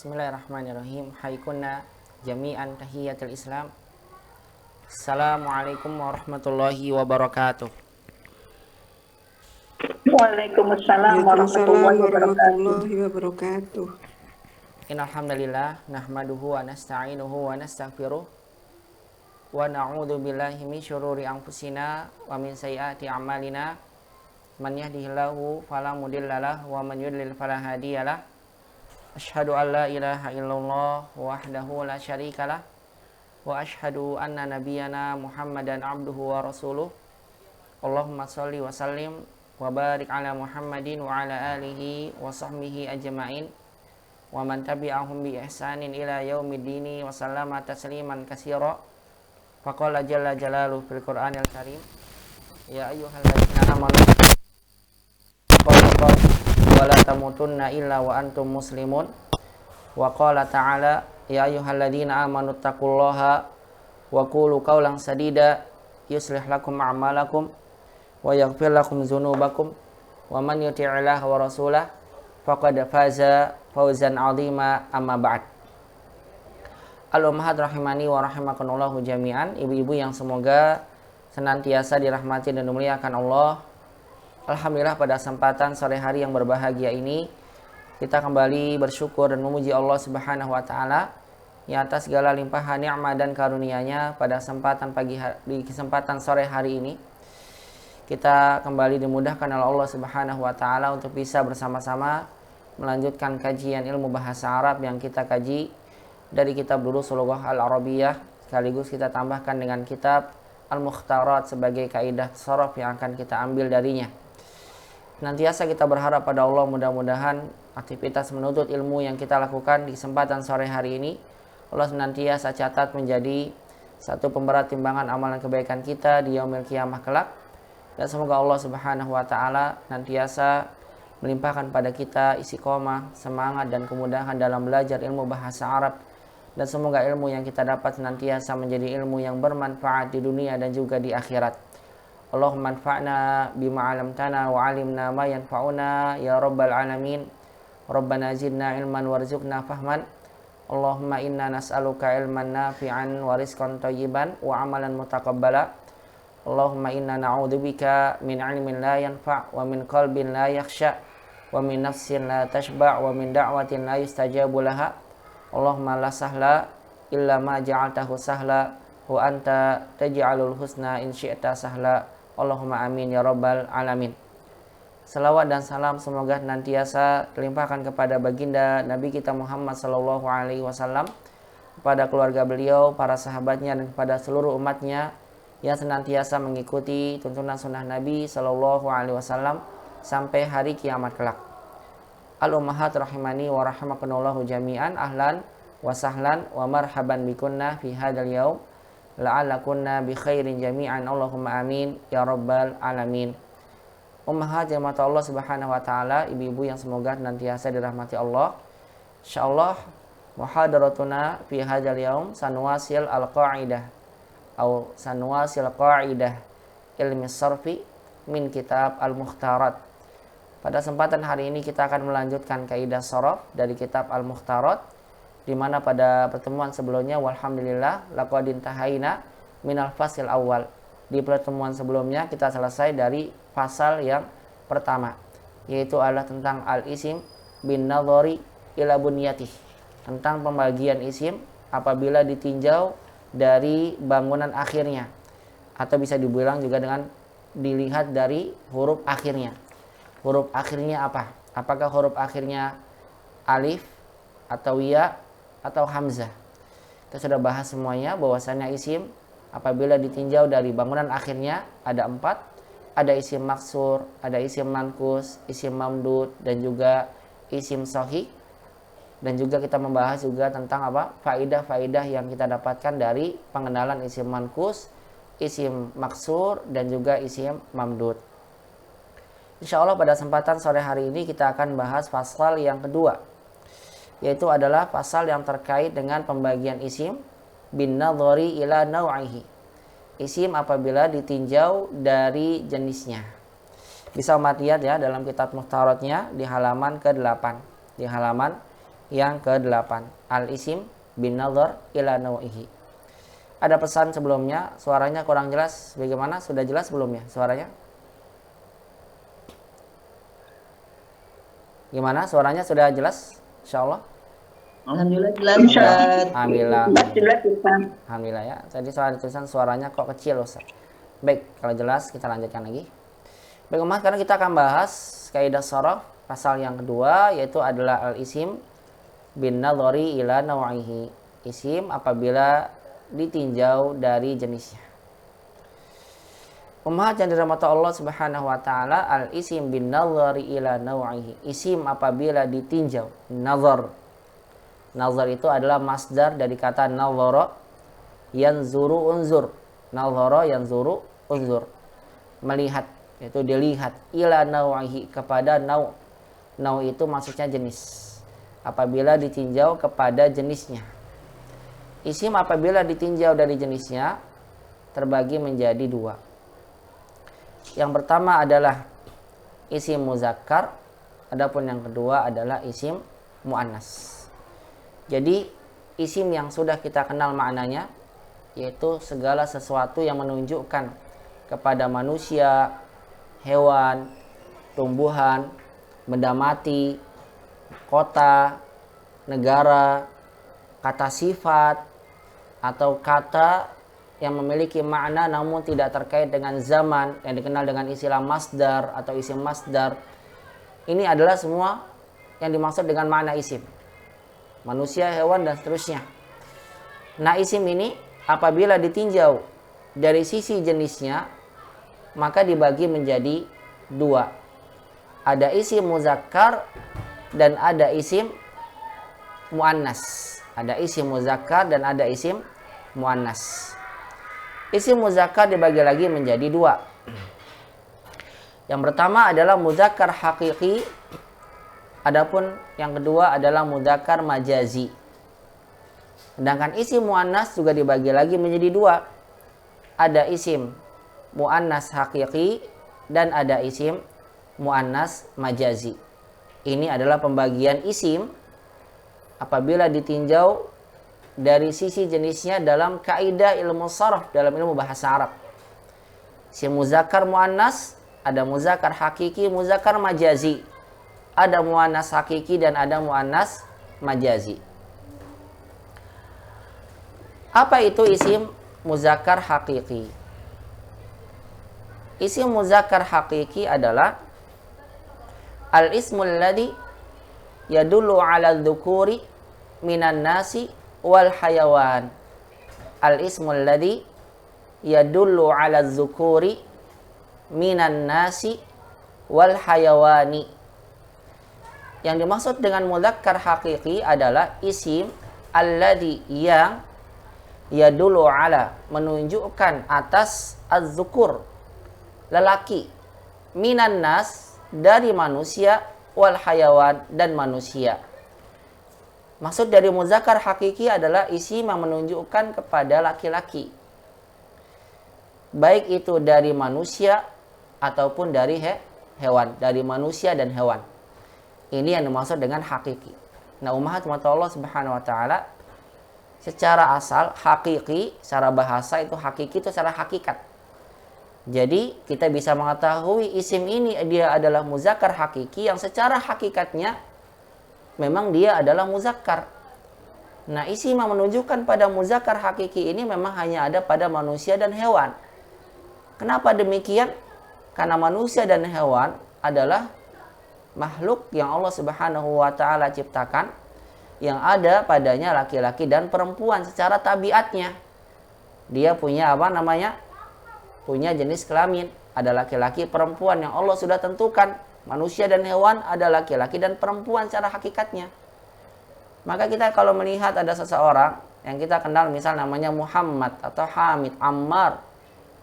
Bismillahirrahmanirrahim. Haikunna jami'an tahiyatul Islam. Assalamualaikum warahmatullahi wabarakatuh. Waalaikumsalam Waalaikumsalam warahmatullahi wabarakatuh. warahmatullahi wabarakatuh. Innal hamdalillah nahmaduhu wa nasta'inuhu wa nastaghfiruh wa na'udzu billahi min syururi anfusina wa min sayyiati a'malina. Man yahdihillahu fala mudhillalah wa man yudlil fala hadiyalah. Asyhadu an la ilaha illallah wahdahu la syarikalah wa asyhadu anna nabiyyana Muhammadan abduhu wa rasuluh. Allahumma shalli wa sallim wa barik ala Muhammadin wa ala alihi wa sahbihi ajma'in wa man tabi'ahum bi ihsanin ila yaumiddini wa sallama tasliman katsira. Faqala jalla jalaluhu fil Qur'anil Karim, ya ayyuhalladzina amanu wa la tamutunna illa wa antum muslimun. Wa qala ta'ala, ya ayyuhalladzina amanu taqullaha wa qulu qawlan sadida yuslih lakum a'malakum wa yaghfir lakum dzunubakum wa man yuti'illaha wa rasulahu faqad faza fawzan 'azima. Amma ba'd. Al-ummahat rahimani wa rahimakumullah jami'an. Ibu-ibu yang semoga senantiasa dirahmati dan dimuliakan Allah. Alhamdulillah, pada kesempatan sore hari yang berbahagia ini kita kembali bersyukur dan memuji Allah Subhanahu wa taala yang atas segala limpahan nikmat dan karunia-Nya. Pada kesempatan sore hari ini kita kembali dimudahkan oleh Allah Subhanahu wa taala untuk bisa bersama-sama melanjutkan kajian ilmu bahasa Arab yang kita kaji dari kitab Durusul Lughah Al-Arabiyah, sekaligus kita tambahkan dengan kitab Al-Mukhtarat sebagai kaidah sharaf yang akan kita ambil darinya. Nantiasa kita berharap pada Allah, mudah-mudahan aktivitas menuntut ilmu yang kita lakukan di kesempatan sore hari ini Allah senantiasa catat menjadi satu pemberat timbangan amalan kebaikan kita di yaumil qiyamah kelak. Dan semoga Allah Subhanahu wa taala nantiasa melimpahkan pada kita istiqomah, semangat dan kemudahan dalam belajar ilmu bahasa Arab. Dan semoga ilmu yang kita dapat senantiasa menjadi ilmu yang bermanfaat di dunia dan juga di akhirat. Allahumma anfa'na bima 'allamtana wa 'allimna ma yanfa'una ya rabbal alamin. Rabbana zidna ilman warzuqna fahman. Allahumma inna nas'aluka ilman nafi'an wa rizqan thayyiban wa amalan mutaqabbala. Allahumma inna na'udzubika min 'ilmin la yanfa' wa min qalbin la yakhsha wa min nafsin la tashba' wa min da'watin la yustajabu laha. Allahumma la sahla illa ma ja'altahu sahla wa anta taj'alul husna in syi'ta sahla. Allahumma amin ya rabbal alamin. Salawat dan salam semoga nantiasa terlimpahkan kepada baginda Nabi kita Muhammad sallallahu alaihi wasallam, kepada keluarga beliau, para sahabatnya dan kepada seluruh umatnya yang senantiasa mengikuti tuntunan sunnah Nabi sallallahu alaihi wasallam sampai hari kiamat kelak. Al-ummahat rahimani wa rahimakumullah jami'an. Ahlan wa sahlan wa marhaban bikunna fi hadzal yaum. La'allakunna bi khairin jami'an. Allahumma amin ya rabbal alamin. Ummahat yang mata Allah Subhanahu wa taala, ibu-ibu yang semoga nantiasa dirahmati Allah. Insyaallah muhadaratuna fi hadzal yaum sanuwasil al-qa'idah atau sanuwasil qa'idah ilmi sarfi min kitab Al-Mukhtarat. Pada kesempatan hari ini kita akan melanjutkan kaidah sharaf dari kitab Al-Mukhtarat, di mana pada pertemuan sebelumnya walhamdulillah laqad intahaina minal fasil awal. Di pertemuan sebelumnya kita selesai dari pasal yang pertama, yaitu adalah tentang al-isim bin nadhari ila bunyatih, tentang pembagian isim apabila ditinjau dari bangunan akhirnya, atau bisa dibilang juga dengan dilihat dari huruf akhirnya. Huruf akhirnya apa? Apakah huruf akhirnya alif atau ya atau hamzah? Kita sudah bahas semuanya bahwasanya isim apabila ditinjau dari bangunan akhirnya ada 4. Ada isim maksur, ada isim mankus, isim mamdud, dan juga isim sahih. Dan juga kita membahas juga tentang apa? Faidah-faidah yang kita dapatkan dari pengenalan isim mankus, isim maksur, dan juga isim mamdud. Insyaallah pada kesempatan sore hari ini kita akan bahas pasal yang kedua, yaitu adalah pasal yang terkait dengan pembagian isim bin nadhari ila naw'ihi. Isim apabila ditinjau dari jenisnya. Bisa umat lihat ya dalam kitab Mukhtaratnya di halaman ke-8. Di halaman yang ke-8. Al-isim bin nazar ila naw'ihi. Ada pesan sebelumnya, suaranya kurang jelas. Bagaimana? Sudah jelas belum ya suaranya? Gimana? Suaranya sudah jelas? Insyaallah. Alhamdulillah jelas Ustaz. Alhamdulillah. Jelas Ustaz. Alhamdulillah ya. Tadi soal tulisan suaranya kok kecil Ustaz. Baik, kalau jelas kita lanjutkan lagi. Baik Umat, karena kita akan bahas kaidah sharaf pasal yang kedua, yaitu adalah al-isim bin nadhari ila naw'ihi. Isim apabila ditinjau dari jenisnya. Umat yang dirahmati Allah Subhanahu wa taala, al-isim bin nadhari ila naw'ihi. Isim apabila ditinjau, nazar. Nazar itu adalah masdar dari kata nazara yanzuru unzur. Nazara yanzuru unzur. Melihat, itu dilihat, ila naw'ihi, kepada naw'. Naw' itu maksudnya jenis. Apabila ditinjau kepada jenisnya. Isim apabila ditinjau dari jenisnya terbagi menjadi dua. Yang pertama adalah isim muzakkar, adapun yang kedua adalah isim muannas. Jadi isim yang sudah kita kenal maknanya, yaitu segala sesuatu yang menunjukkan kepada manusia, hewan, tumbuhan, benda mati, kota, negara, kata sifat, atau kata yang memiliki makna namun tidak terkait dengan zaman, yang dikenal dengan istilah masdar atau isim masdar. Ini adalah semua yang dimaksud dengan makna isim. Manusia, hewan, dan seterusnya. Nah, isim ini apabila ditinjau dari sisi jenisnya, maka dibagi menjadi dua. Ada isim muzakkar dan ada isim muannas. Ada isim muzakkar dan ada isim muannas. Isim muzakkar dibagi lagi menjadi dua. Yang pertama adalah muzakkar hakiki, adapun yang kedua adalah muzakkar majazi. Sedangkan isim muannas juga dibagi lagi menjadi dua. Ada isim muannas hakiki dan ada isim muannas majazi. Ini adalah pembagian isim apabila ditinjau dari sisi jenisnya dalam kaidah ilmu sharaf, dalam ilmu bahasa Arab. Si muzakkar muannas, ada muzakkar hakiki, muzakkar majazi. Ada muannas hakiki dan ada muannas majazi. Apa itu isim muzakkar hakiki? Isim muzakkar hakiki adalah al-ismul ladzi yadullu ala dzukuri minan nasi wal hayawan. Al-ismul ladzi yadullu ala dzukuri minan nasi wal hayawani. Yang dimaksud dengan mudzakkar hakiki adalah isim alladzi yang yadullu ala, menunjukkan atas az-zukur, lelaki, minan nas, dari manusia, wal hayawan, dan manusia. Maksud dari muzakkar hakiki adalah isim yang menunjukkan kepada laki-laki, baik itu dari manusia ataupun dari hewan, dari manusia dan hewan. Ini yang dimaksud dengan hakiki. Nah, ummahat Allah Subhanahu wa taala, secara asal hakiki, secara bahasa itu hakiki itu secara hakikat. Jadi kita bisa mengetahui isim ini dia adalah muzakkar hakiki yang secara hakikatnya memang dia adalah muzakkar. Nah, isim yang menunjukkan pada muzakkar hakiki ini memang hanya ada pada manusia dan hewan. Kenapa demikian? Karena manusia dan hewan adalah makhluk yang Allah Subhanahu wa taala ciptakan, yang ada padanya laki-laki dan perempuan secara tabiatnya. Dia punya apa namanya? Punya jenis kelamin, ada laki-laki, perempuan yang Allah sudah tentukan. Manusia dan hewan ada laki-laki dan perempuan secara hakikatnya. Maka kita kalau melihat ada seseorang yang kita kenal, misal namanya Muhammad atau Hamid, Ammar,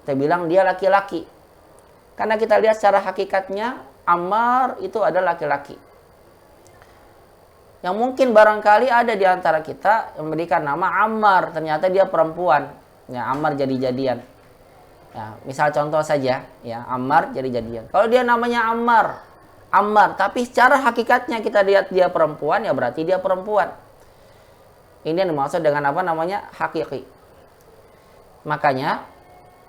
kita bilang dia laki-laki. Karena kita lihat secara hakikatnya Ammar itu adalah laki-laki. Yang mungkin barangkali ada di antara kita yang memberikan nama Ammar, ternyata dia perempuan. Ya, Ammar jadi-jadian. Ya, misal contoh saja, ya, Ammar jadi-jadian. Kalau dia namanya Ammar, Ammar, tapi secara hakikatnya kita lihat dia perempuan, ya berarti dia perempuan. Ini yang dimaksud dengan apa namanya? Hakiki. Makanya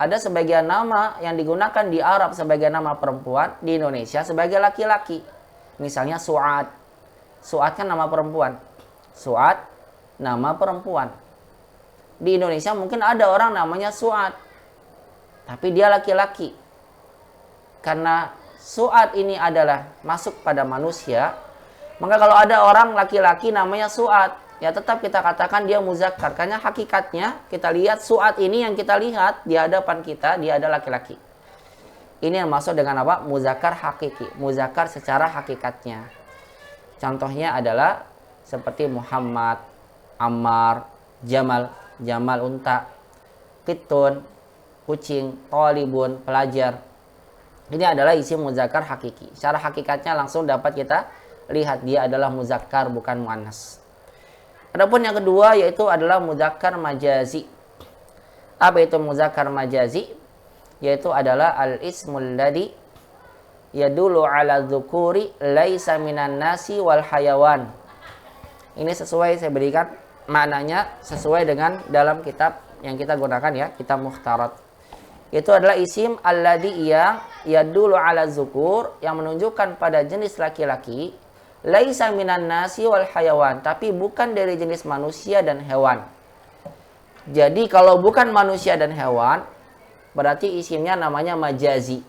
ada sebagian nama yang digunakan di Arab sebagai nama perempuan, di Indonesia sebagai laki-laki. Misalnya Su'ad. Su'ad kan nama perempuan. Su'ad nama perempuan. Di Indonesia mungkin ada orang namanya Su'ad, tapi dia laki-laki. Karena Su'ad ini adalah masuk pada manusia, maka kalau ada orang laki-laki namanya Su'ad, ya tetap kita katakan dia muzakkar. Karena hakikatnya kita lihat Su'ad ini yang kita lihat di hadapan kita, dia ada laki-laki. Ini yang masuk dengan apa? Muzakkar hakiki. Muzakkar secara hakikatnya. Contohnya adalah seperti Muhammad, Ammar, Jamal, Jamal unta, Qitun, kucing, Talibun, pelajar. Ini adalah isim muzakkar hakiki. Secara hakikatnya langsung dapat kita lihat dia adalah muzakkar bukan muannas. Adapun yang kedua yaitu adalah muzakkar majazi. Apa itu muzakkar majazi? Yaitu adalah al-ismul ladzi yadullu ala dzukuri laisa minan nasi wal hayawan. Ini sesuai saya berikan maknanya sesuai dengan dalam kitab yang kita gunakan ya, kitab Mukhtarat. Itu adalah isim alladzi yang yadullu ala dzukur, yang menunjukkan pada jenis laki-laki, laisa minan nasi wal hayawan, tapi bukan dari jenis manusia dan hewan. Jadi kalau bukan manusia dan hewan, berarti isimnya namanya majazi.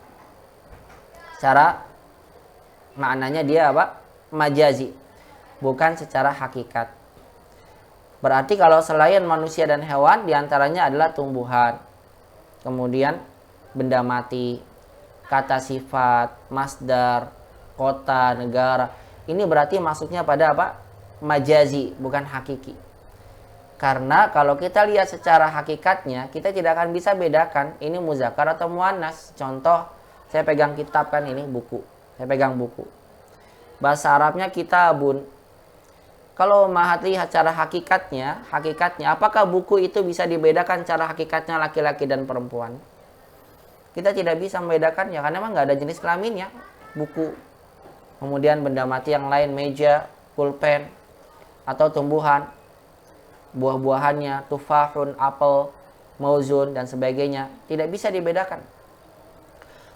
Secara maknanya dia apa? Majazi. Bukan secara hakikat. Berarti kalau selain manusia dan hewan, diantaranya adalah tumbuhan. Kemudian benda mati, kata sifat, masdar, kota, negara. Ini berarti masuknya pada apa? Majazi, bukan hakiki. Karena kalau kita lihat secara hakikatnya, kita tidak akan bisa bedakan ini muzakkar atau muannas. Contoh, saya pegang kitab kan ini buku. Saya pegang buku. Bahasa Arabnya kitabun. Kalau mahat lihat cara hakikatnya, apakah buku itu bisa dibedakan cara hakikatnya laki-laki dan perempuan? Kita tidak bisa membedakannya karena memang nggak ada jenis kelaminnya. Buku, kemudian benda mati yang lain, meja, pulpen, atau tumbuhan, buah-buahannya, tufahun, apel, mauzun, dan sebagainya, tidak bisa dibedakan.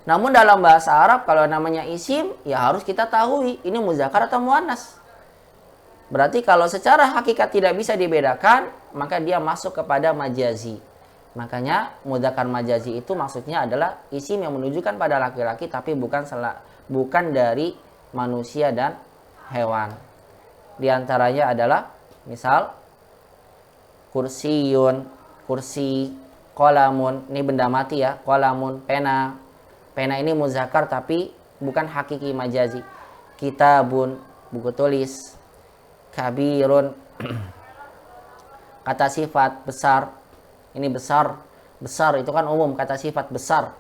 Namun dalam bahasa Arab kalau namanya isim, ya harus kita tahu ini muzakkar atau muannas. Berarti kalau secara hakikat tidak bisa dibedakan, maka dia masuk kepada majazi. Makanya muzakkar majazi itu maksudnya adalah isim yang menunjukkan pada laki-laki tapi bukan dari manusia dan hewan. Di antaranya adalah misal kursiyun, kursi, qalamun, ini benda mati ya, qalamun, pena. Pena ini muzakkar tapi bukan hakiki majazi. Kitabun, buku tulis. Kabirun, kata sifat besar. Ini besar, besar itu kan umum, kata sifat besar.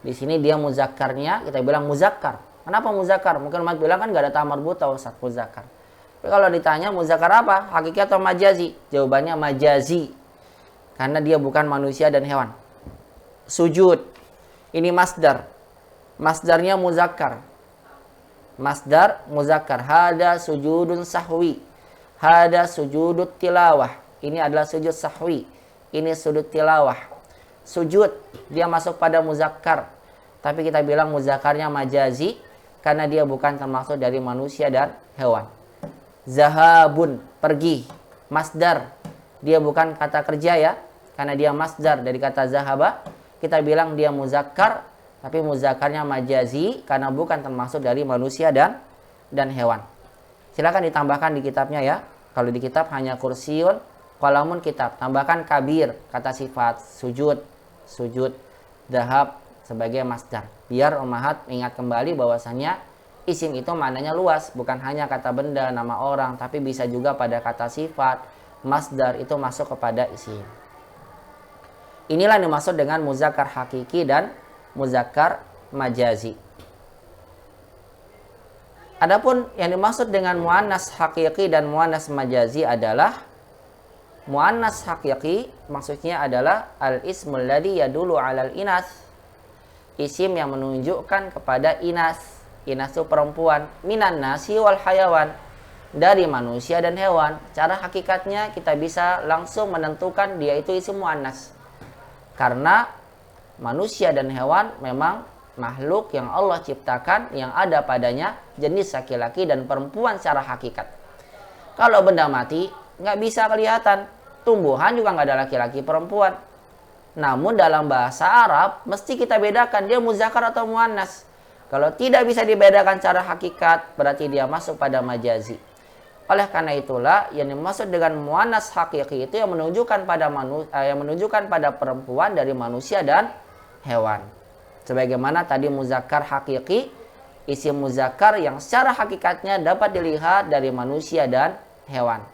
Di sini dia muzakkarnya kita bilang muzakkar. Kenapa muzakkar? Mungkin umat bilang kan nggak ada tamar buta Ustaz, muzakkar. Tapi kalau ditanya muzakkar apa? Hakiki atau majazi? Jawabannya majazi. Karena dia bukan manusia dan hewan. Sujud, ini masdar. Masdarnya muzakkar. Masdar muzakkar. Hada sujudun sahwi. Hada sujudut tilawah. Ini adalah sujud sahwi. Ini sujud tilawah. Sujud dia masuk pada muzakkar. Tapi kita bilang muzakkarnya majazi karena dia bukan termasuk dari manusia dan hewan. Zahabun, pergi. Masdar. Dia bukan kata kerja ya. Karena dia masdar dari kata zahaba. Kita bilang dia muzakkar. Tapi muzakkarnya majazi karena bukan termasuk dari manusia dan hewan. Silakan ditambahkan di kitabnya ya. Kalau di kitab hanya kursiun, qalamun kitab. Tambahkan kabir, kata sifat, sujud, dahab sebagai masdar. Biar umahat ingat kembali bahwasannya isim itu maknanya luas. Bukan hanya kata benda, nama orang. Tapi bisa juga pada kata sifat, masdar itu masuk kepada isim. Inilah yang dimaksud dengan muzakkar hakiki dan muzakkar majazi. Adapun yang dimaksud dengan muannas hakiki dan muannas majazi adalah muannas hakiki maksudnya adalah al-ismul ladzi yadullu 'alal inas. Isim yang menunjukkan kepada inas. Inas itu perempuan. Minan nasi wal hayawan. Dari manusia dan hewan. Cara hakikatnya kita bisa langsung menentukan dia itu isim muannas. Karena manusia dan hewan memang makhluk yang Allah ciptakan yang ada padanya jenis laki-laki dan perempuan secara hakikat. Kalau benda mati nggak bisa kelihatan. Tumbuhan juga nggak ada laki-laki perempuan. Namun dalam bahasa Arab mesti kita bedakan dia muzakkar atau muannas. Kalau tidak bisa dibedakan secara hakikat berarti dia masuk pada majazi. Oleh karena itulah yang dimaksud dengan muannas hakiki itu yang menunjukkan pada perempuan dari manusia dan hewan. Sebagaimana tadi muzakkar hakiki, isim muzakkar yang secara hakikatnya dapat dilihat dari manusia dan hewan.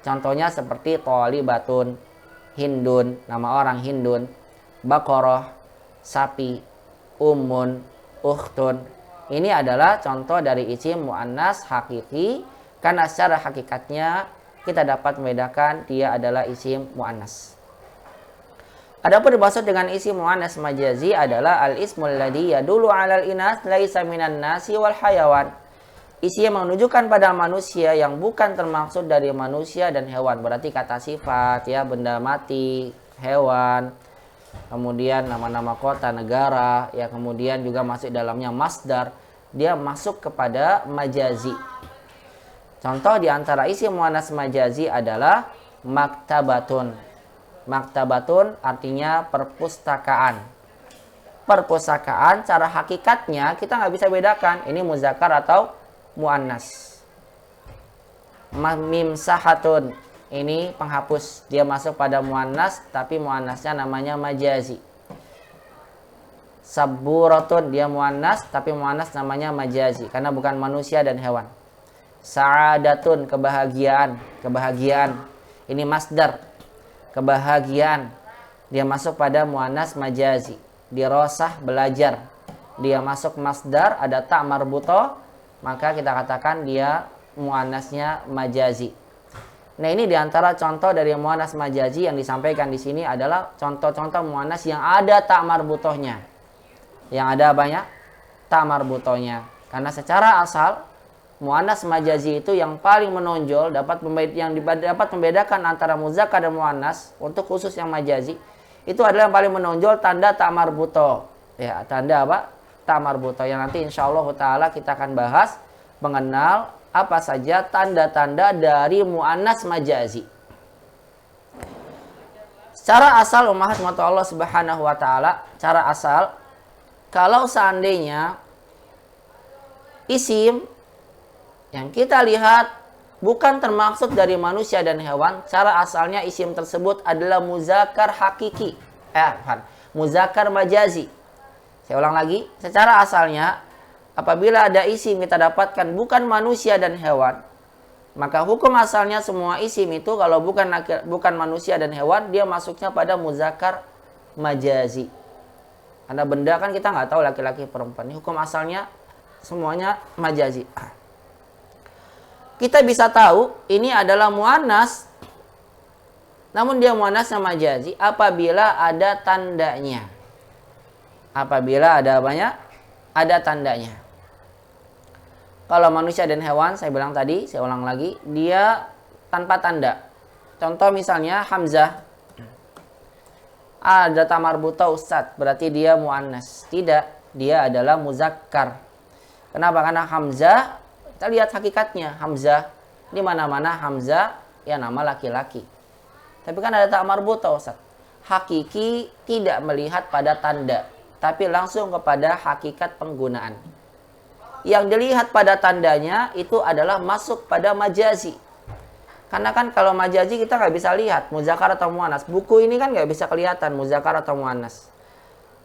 Contohnya seperti thalibatun, hindun, nama orang hindun, baqarah, sapi, ummun, ukhtun. Ini adalah contoh dari isim muannas hakiki. Karena secara hakikatnya kita dapat membedakan dia adalah isim muannas. Adapun dimaksud dengan isim muannas majazi adalah al-ismul ladzi yadullu 'alal inas laisa minan nasi wal hayawan. Isim yang menunjukkan pada manusia yang bukan termaksud dari manusia dan hewan. Berarti kata sifat ya, benda mati, hewan, kemudian nama-nama kota, negara, ya kemudian juga masuk dalamnya masdar, dia masuk kepada majazi. Contoh di antara isim muannas majazi adalah maktabatun. Maktabatun artinya perpustakaan. Perpustakaan cara hakikatnya kita nggak bisa bedakan ini muzakkar atau muannas. Mimsahatun ini penghapus, dia masuk pada muannas tapi muannasnya namanya majazi. Sabburatun dia muannas tapi muannas namanya majazi karena bukan manusia dan hewan. Sa'adatun kebahagiaan, kebahagiaan. Ini masdar. Kebahagiaan. Dia masuk pada muannas majazi. Dirasah belajar. Dia masuk masdar ada ta marbuto, maka kita katakan dia muannasnya majazi. Nah, ini diantara contoh dari muannas majazi yang disampaikan di sini adalah contoh-contoh muannas yang ada ta marbutohnya. Yang ada banyak ta marbutohnya. Karena secara asal muannas majazi itu yang paling menonjol dapat membedakan antara muzakkar dan muannas untuk khusus yang majazi itu adalah yang paling menonjol tanda ta marbuto. Ya, tanda apa? Ta marbuto yang nanti insyaallah taala kita akan bahas mengenal apa saja tanda-tanda dari muannas majazi. Secara asal ummahat Allah Subhanahu wa taala, cara asal kalau seandainya isim yang kita lihat bukan termaksud dari manusia dan hewan, cara asalnya isim tersebut adalah muzakkar hakiki. Muzakkar majazi. Saya ulang lagi, secara asalnya apabila ada isim kita dapatkan bukan manusia dan hewan, maka hukum asalnya semua isim itu kalau bukan manusia dan hewan, dia masuknya pada muzakkar majazi. Karena benda kan kita nggak tahu laki-laki perempuan. Hukum asalnya semuanya majazi. Kita bisa tahu ini adalah muannas, namun dia muannasnya majazi apabila ada tandanya. Apabila ada banyak, ada tandanya. Kalau manusia dan hewan, saya bilang tadi, saya ulang lagi, dia tanpa tanda. Contoh misalnya Hamzah. Ada ta marbuta Ustaz, berarti dia muannas. Tidak, dia adalah muzakkar. Kenapa? Karena Hamzah, kita lihat hakikatnya, Hamzah di mana-mana Hamzah ya nama laki-laki. Tapi kan ada ta marbuta Ustaz. Hakiki tidak melihat pada tanda, tapi langsung kepada hakikat penggunaan. Yang dilihat pada tandanya itu adalah masuk pada majazi. Karena kan kalau majazi kita nggak bisa lihat muzakkar atau muannas. Buku ini kan nggak bisa kelihatan muzakkar atau muannas.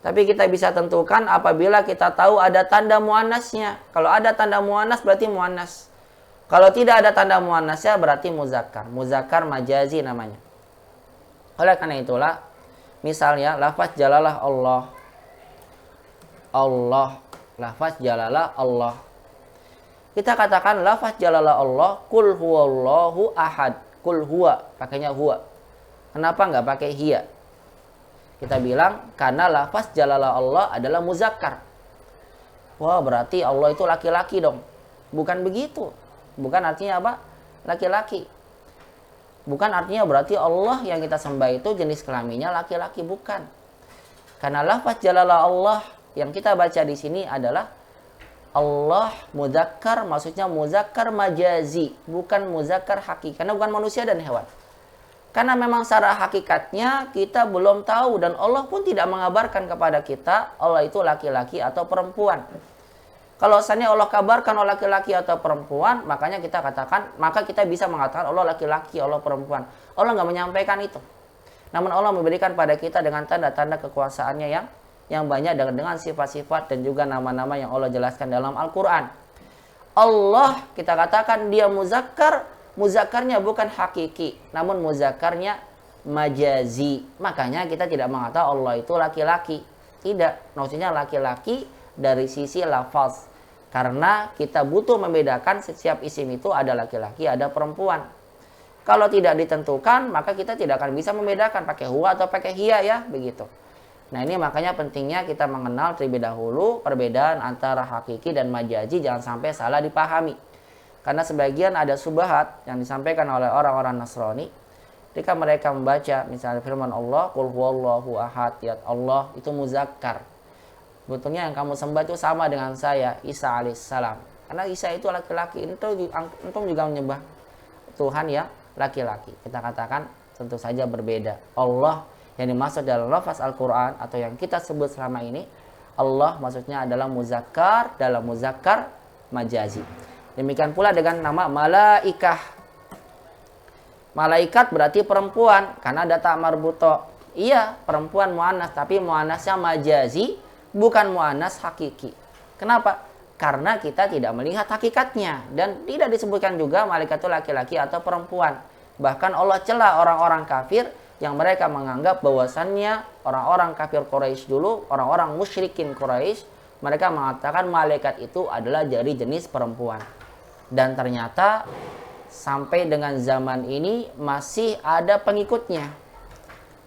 Tapi kita bisa tentukan apabila kita tahu ada tanda muannasnya. Kalau ada tanda muannas berarti muannas. Kalau tidak ada tanda muannasnya berarti muzakkar. Muzakkar majazi namanya. Oleh karena itulah, misalnya lafaz jalalah Allah. Allah. Lafaz jalalah Allah. Kita katakan lafaz jalalah Allah. Kul huwallahu ahad. Kul huwa. Pakainya huwa. Kenapa nggak pakai hiya? Kita bilang karena lafaz jalalah Allah adalah muzakkar. Wah, berarti Allah itu laki-laki dong. Bukan begitu. Bukan artinya apa? Laki-laki. Bukan artinya berarti Allah yang kita sembah itu jenis kelaminnya laki-laki, bukan. Karena lafaz jalalah Allah yang kita baca di sini adalah Allah muzakkar, maksudnya muzakkar majazi, bukan muzakkar hakiki. Karena bukan manusia dan hewan. Karena memang secara hakikatnya kita belum tahu dan Allah pun tidak mengabarkan kepada kita Allah itu laki-laki atau perempuan. Kalau seandainya Allah kabarkan Allah laki-laki atau perempuan, makanya kita katakan, maka kita bisa mengatakan Allah laki-laki, Allah perempuan. Allah nggak menyampaikan itu. Namun Allah memberikan pada kita dengan tanda-tanda kekuasaannya yang banyak dengan sifat-sifat dan juga nama-nama yang Allah jelaskan dalam Al-Quran. Allah kita katakan dia muzakkar, muzakkarnya bukan hakiki, namun muzakkarnya majazi. Makanya kita tidak mengatakan Allah itu laki-laki. Tidak, maksudnya laki-laki dari sisi lafaz. Karena kita butuh membedakan setiap isim itu ada laki-laki, ada perempuan. Kalau tidak ditentukan, maka kita tidak akan bisa membedakan pakai huwa atau pakai hiya ya, begitu. Nah ini makanya pentingnya kita mengenal terlebih dahulu perbedaan antara hakiki dan majazi, jangan sampai salah dipahami. Karena sebagian ada subhat yang disampaikan oleh orang-orang Nasrani ketika mereka membaca misalnya firman Allah, qul huwallahu ahad, ya Allah itu muzakkar. Sebetulnya yang kamu sembah itu sama dengan saya, Isa alaihissalam. Karena Isa itu laki-laki, antum juga menyembah Tuhan ya laki-laki. Kita katakan tentu saja berbeda. Allah yang dimaksud dalam lafaz Al-Quran atau yang kita sebut selama ini, Allah maksudnya adalah muzakkar dalam muzakkar majazi. Demikian pula dengan nama malaikah. Malaikat berarti perempuan karena ada ta marbuto. Iya, perempuan muannas, tapi muannasnya majazi, bukan muannas hakiki. Kenapa? Karena kita tidak melihat hakikatnya dan tidak disebutkan juga malaikat itu laki-laki atau perempuan. Bahkan Allah cela orang-orang kafir yang mereka menganggap bahwasannya orang-orang kafir Quraisy dulu, orang-orang musyrikin Quraisy, mereka mengatakan malaikat itu adalah dari jenis perempuan. Dan ternyata sampai dengan zaman ini masih ada pengikutnya.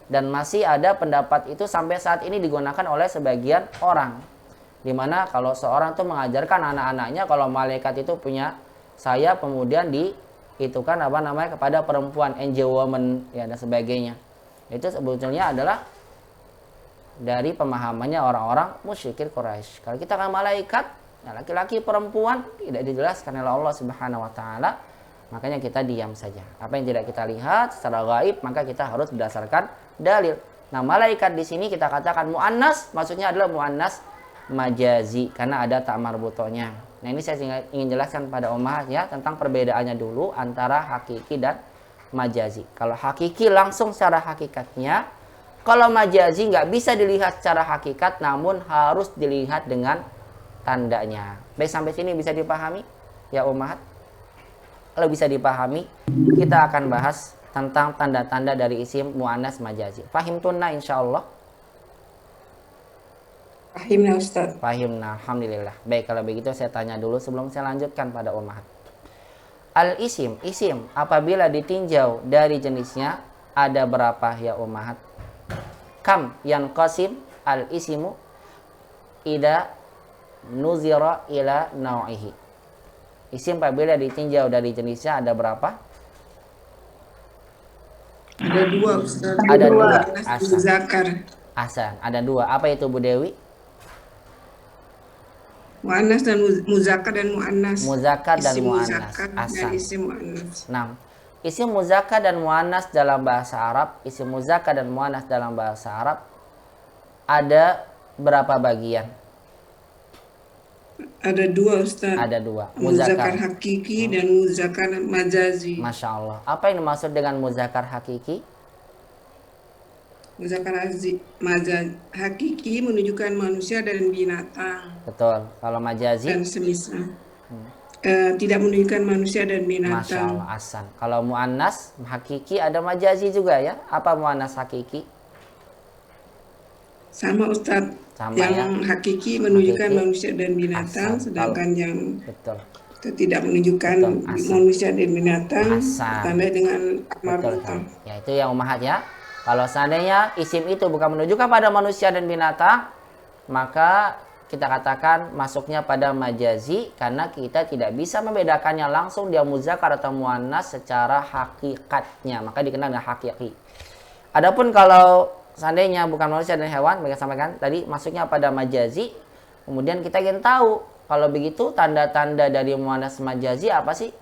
Dan masih ada pendapat itu sampai saat ini digunakan oleh sebagian orang. Dimana kalau seorang itu mengajarkan anak-anaknya kalau malaikat itu punya sayap, kemudian diitukan kepada perempuan, angel woman ya dan sebagainya. Itu sebetulnya adalah dari pemahamannya orang-orang musyrikin Quraisy. Kalau kita kan malaikat, ya laki-laki perempuan tidak dijelaskan oleh Allah Subhanahu wa taala, makanya kita diam saja. Apa yang tidak kita lihat secara gaib, maka kita harus berdasarkan dalil. Nah, malaikat di sini kita katakan muannas, maksudnya adalah muannas majazi karena ada ta marbutonya. Nah, ini saya ingin jelaskan pada ummahat ya tentang perbedaannya dulu antara hakiki dan majazi. Kalau hakiki langsung secara hakikatnya, kalau majazi nggak bisa dilihat secara hakikat, namun harus dilihat dengan tandanya. Baik, sampai sini bisa dipahami ya ummahat? Kalau bisa dipahami, kita akan bahas tentang tanda-tanda dari isim muannas majazi. Fahim tunna insyaallah. Fahimna Ustaz. Fahimna, alhamdulillah. Baik, kalau begitu saya tanya dulu sebelum saya lanjutkan pada ummahat. Al-isim, isim apabila ditinjau dari jenisnya ada berapa ya ummahat? Kam yang qasim al-isimu ida nuzira ila nau'ihi. Isim apabila ditinjau dari jenisnya ada berapa? Ada dua Ustaz. Ada dua. Asan. Zakar. Asan, ada dua. Apa itu Bu Dewi? Muannas dan muzakkar dan muannas. Muzakkar dan Isim muannas. muzakkar dan Asan. isim muannas. 6. Isim muzakkar dan muannas dalam bahasa Arab, isim muzakkar dan muannas dalam bahasa Arab ada berapa bagian? Ada dua Ustaz. Ada dua. Muzakkar hakiki dan muzakkar majazi. Masya Allah. Apa yang dimaksud dengan muzakkar hakiki? Muzakkar hakiki menunjukkan manusia dan binatang. Betul. Kalau majazi? Dan semisal. Tidak menunjukkan manusia dan binatang. Masya Allah, asan. Kalau muannas hakiki ada majazi juga ya? Apa muannas hakiki? Sama Ustadz. Sama yang ya? hakiki menunjukkan Hakiki. manusia dan binatang, Asan. sedangkan yang Betul. tidak menunjukkan Betul, asan. manusia dan binatang, Asan. tanda dengan Betul. marbutoh. Ya itu yang ummahat ya. Kalau seandainya isim itu bukan menunjukkan pada manusia dan binatang, maka kita katakan masuknya pada majazi karena kita tidak bisa membedakannya langsung dia muzakkar atau muannas secara hakikatnya, maka dikenal dengan hakiki. Adapun kalau seandainya bukan manusia dan hewan, mereka sampaikan tadi masuknya pada majazi, kemudian kita ingin tahu kalau begitu tanda-tanda dari muannas majazi apa sih?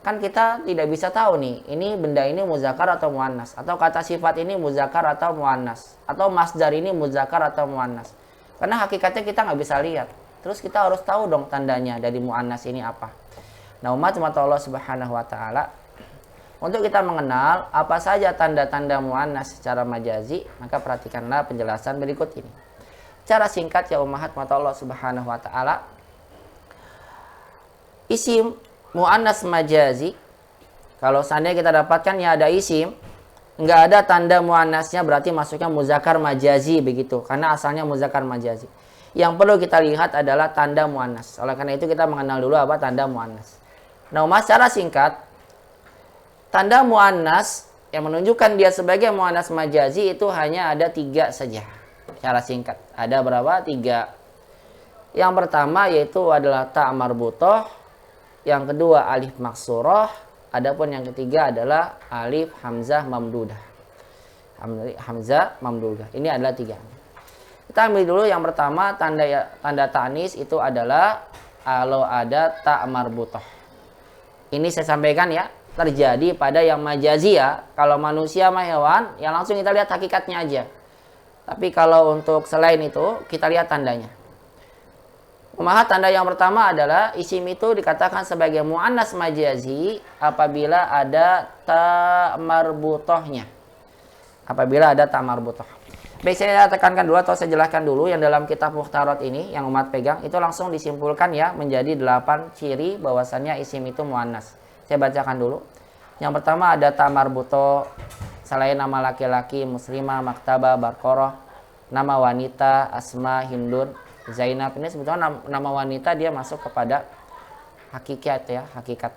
Kan kita tidak bisa tahu nih, ini benda ini muzakkar atau muannas, atau kata sifat ini muzakkar atau muannas, atau masdar ini muzakkar atau muannas. Karena hakikatnya kita nggak bisa lihat. Terus kita harus tahu dong tandanya dari muannas ini apa. Nah, umat Allah Subhanahu wa taala, untuk kita mengenal apa saja tanda-tanda muannas secara majazi, maka perhatikanlah penjelasan berikut ini. Cara singkat ya umat Allah Subhanahu wa taala, isim muannas majazi, kalau seandainya kita dapatkan ya ada isim, nggak ada tanda muannasnya, berarti masuknya muzakkar majazi begitu, karena asalnya muzakkar majazi. Yang perlu kita lihat adalah tanda muannas. Oleh karena itu kita mengenal dulu apa tanda muannas. Nah, secara singkat, tanda muannas yang menunjukkan dia sebagai muannas majazi itu hanya ada 3 saja. Secara singkat, ada berapa? 3. Yang pertama yaitu adalah ta marbutoh. Yang kedua alif maksurah, adapun yang ketiga adalah alif hamzah mamdudah. Hamzah mamdudah. Ini adalah 3. Kita ambil dulu yang pertama, tanda ta'nis itu adalah kalau ada ta marbutoh. Ini saya sampaikan ya, terjadi pada yang majazi ya. Kalau manusia sama hewan, ya langsung kita lihat hakikatnya aja. Tapi kalau untuk selain itu, kita lihat tandanya. Tanda yang pertama adalah isim itu dikatakan sebagai muannas majazi apabila ada ta marbutohnya. Apabila ada ta marbutoh. Baik, saya tekankan dulu atau saya jelaskan dulu yang dalam kitab Mukhtarat ini yang umat pegang itu langsung disimpulkan ya menjadi 8 ciri bahwasannya isim itu muannas. Saya bacakan dulu. Yang pertama ada ta marbutoh, selain nama laki-laki muslimah, maktabah, barqarah, nama wanita asma, hindun, Zainab. Ini sebetulnya nama wanita dia masuk kepada hakikat ya, hakikat.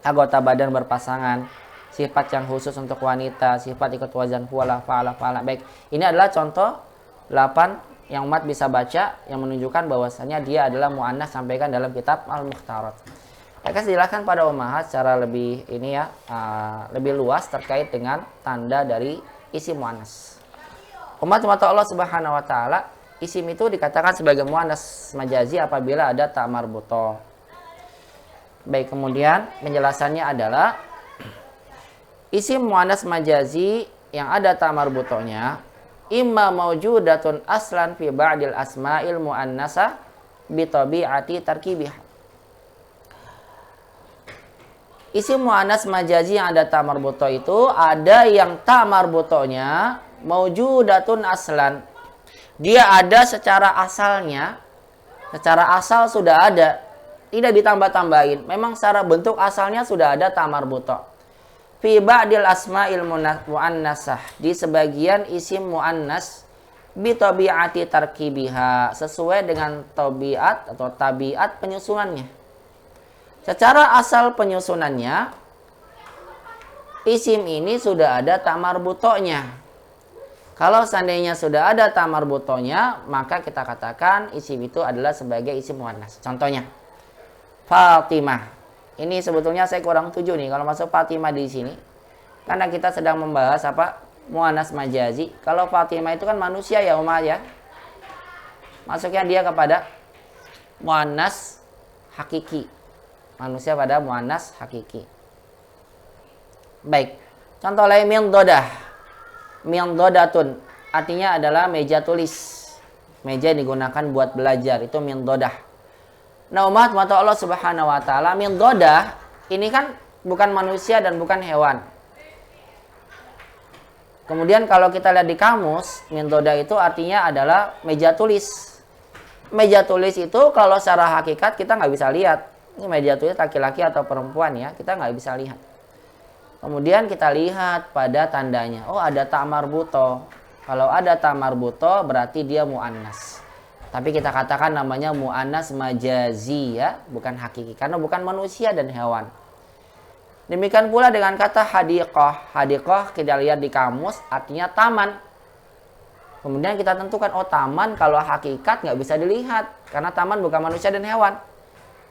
Anggota badan berpasangan, sifat yang khusus untuk wanita, sifat ikut wazan fu'ala, fa'ala. Baik, ini adalah contoh 8 yang umat bisa baca yang menunjukkan bahwasanya dia adalah muannas sampaikan dalam kitab Al-Mukhtarat. Saya silakan pada umahat secara lebih ini ya, lebih luas terkait dengan tanda dari isim muannas. Umat Allah Subhanahu wa taala, isim itu dikatakan sebagai muannas majazi apabila ada ta marbutoh. Baik, kemudian penjelasannya adalah isim muannas majazi yang ada ta marbutohnya imma maujudatun aslan fi ba'dil asma'il muannasa bi tabi'ati tarkibih. Isim muannas majazi yang ada ta marbutoh itu ada yang ta marbutohnya maujudatun aslan. Dia ada secara asalnya, secara asal sudah ada, tidak ditambah-tambahin. Memang secara bentuk asalnya sudah ada ta marbutoh. Fi ba'dil asma'il muannasah, di sebagian isim muannas bi tabi'ati tarkibiha, sesuai dengan tabiat atau tabiat penyusunannya. Secara asal penyusunannya, isim ini sudah ada ta marbutohnya. Kalau seandainya sudah ada ta marbutohnya, maka kita katakan isim itu adalah sebagai isim muannas. Contohnya, Fatimah. Ini sebetulnya saya kurang setuju nih kalau masuk Fatimah di sini. Karena kita sedang membahas apa? Muannas majazi. Kalau Fatimah itu kan manusia ya umat ya. Masuknya dia kepada muannas hakiki. Manusia pada muannas hakiki. Baik. Contoh lain mindodah. Mindodatun artinya adalah meja tulis. Meja yang digunakan buat belajar itu mindodah. Nah, umat Allah Subhanahu wa taala, mindodah ini kan bukan manusia dan bukan hewan. Kemudian kalau kita lihat di kamus, mindodah itu artinya adalah meja tulis. Meja tulis itu kalau secara hakikat kita nggak bisa lihat. Ini meja tulis laki-laki atau perempuan ya, kita nggak bisa lihat. Kemudian kita lihat pada tandanya. Oh, ada ta marbutoh. Kalau ada ta marbutoh berarti dia muannas. Tapi kita katakan namanya muannas majazi ya, bukan hakiki karena bukan manusia dan hewan. Demikian pula dengan kata hadiqah. Hadiqah kita lihat di kamus artinya taman. Kemudian kita tentukan, oh taman kalau hakikat nggak bisa dilihat karena taman bukan manusia dan hewan.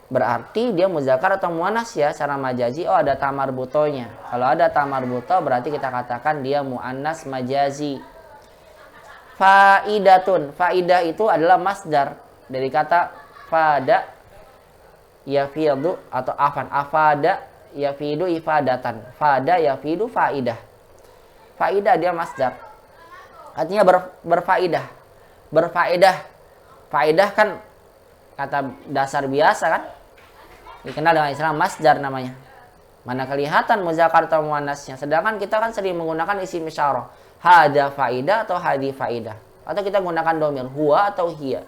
Berarti dia muzakkar atau muannas ya secara majazi. Oh ada tamar butonya. Kalau ada tamar buto berarti kita katakan dia muannas majazi. Faidatun. Faidah itu adalah masdar dari kata fada yafidu atau afada yafidu ifadatan. Fada yafidu faidah. Faidah dia masdar. Artinya berfaedah. Berfaedah. Faedah kan kata dasar biasa kan? Dikenal dengan istilah masdar namanya. Mana kelihatan muzakkar atau muannasnya. Sedangkan kita kan sering menggunakan isim isyarah. Hada faidah atau hadi faidah. Atau kita gunakan domir huwa atau hiya.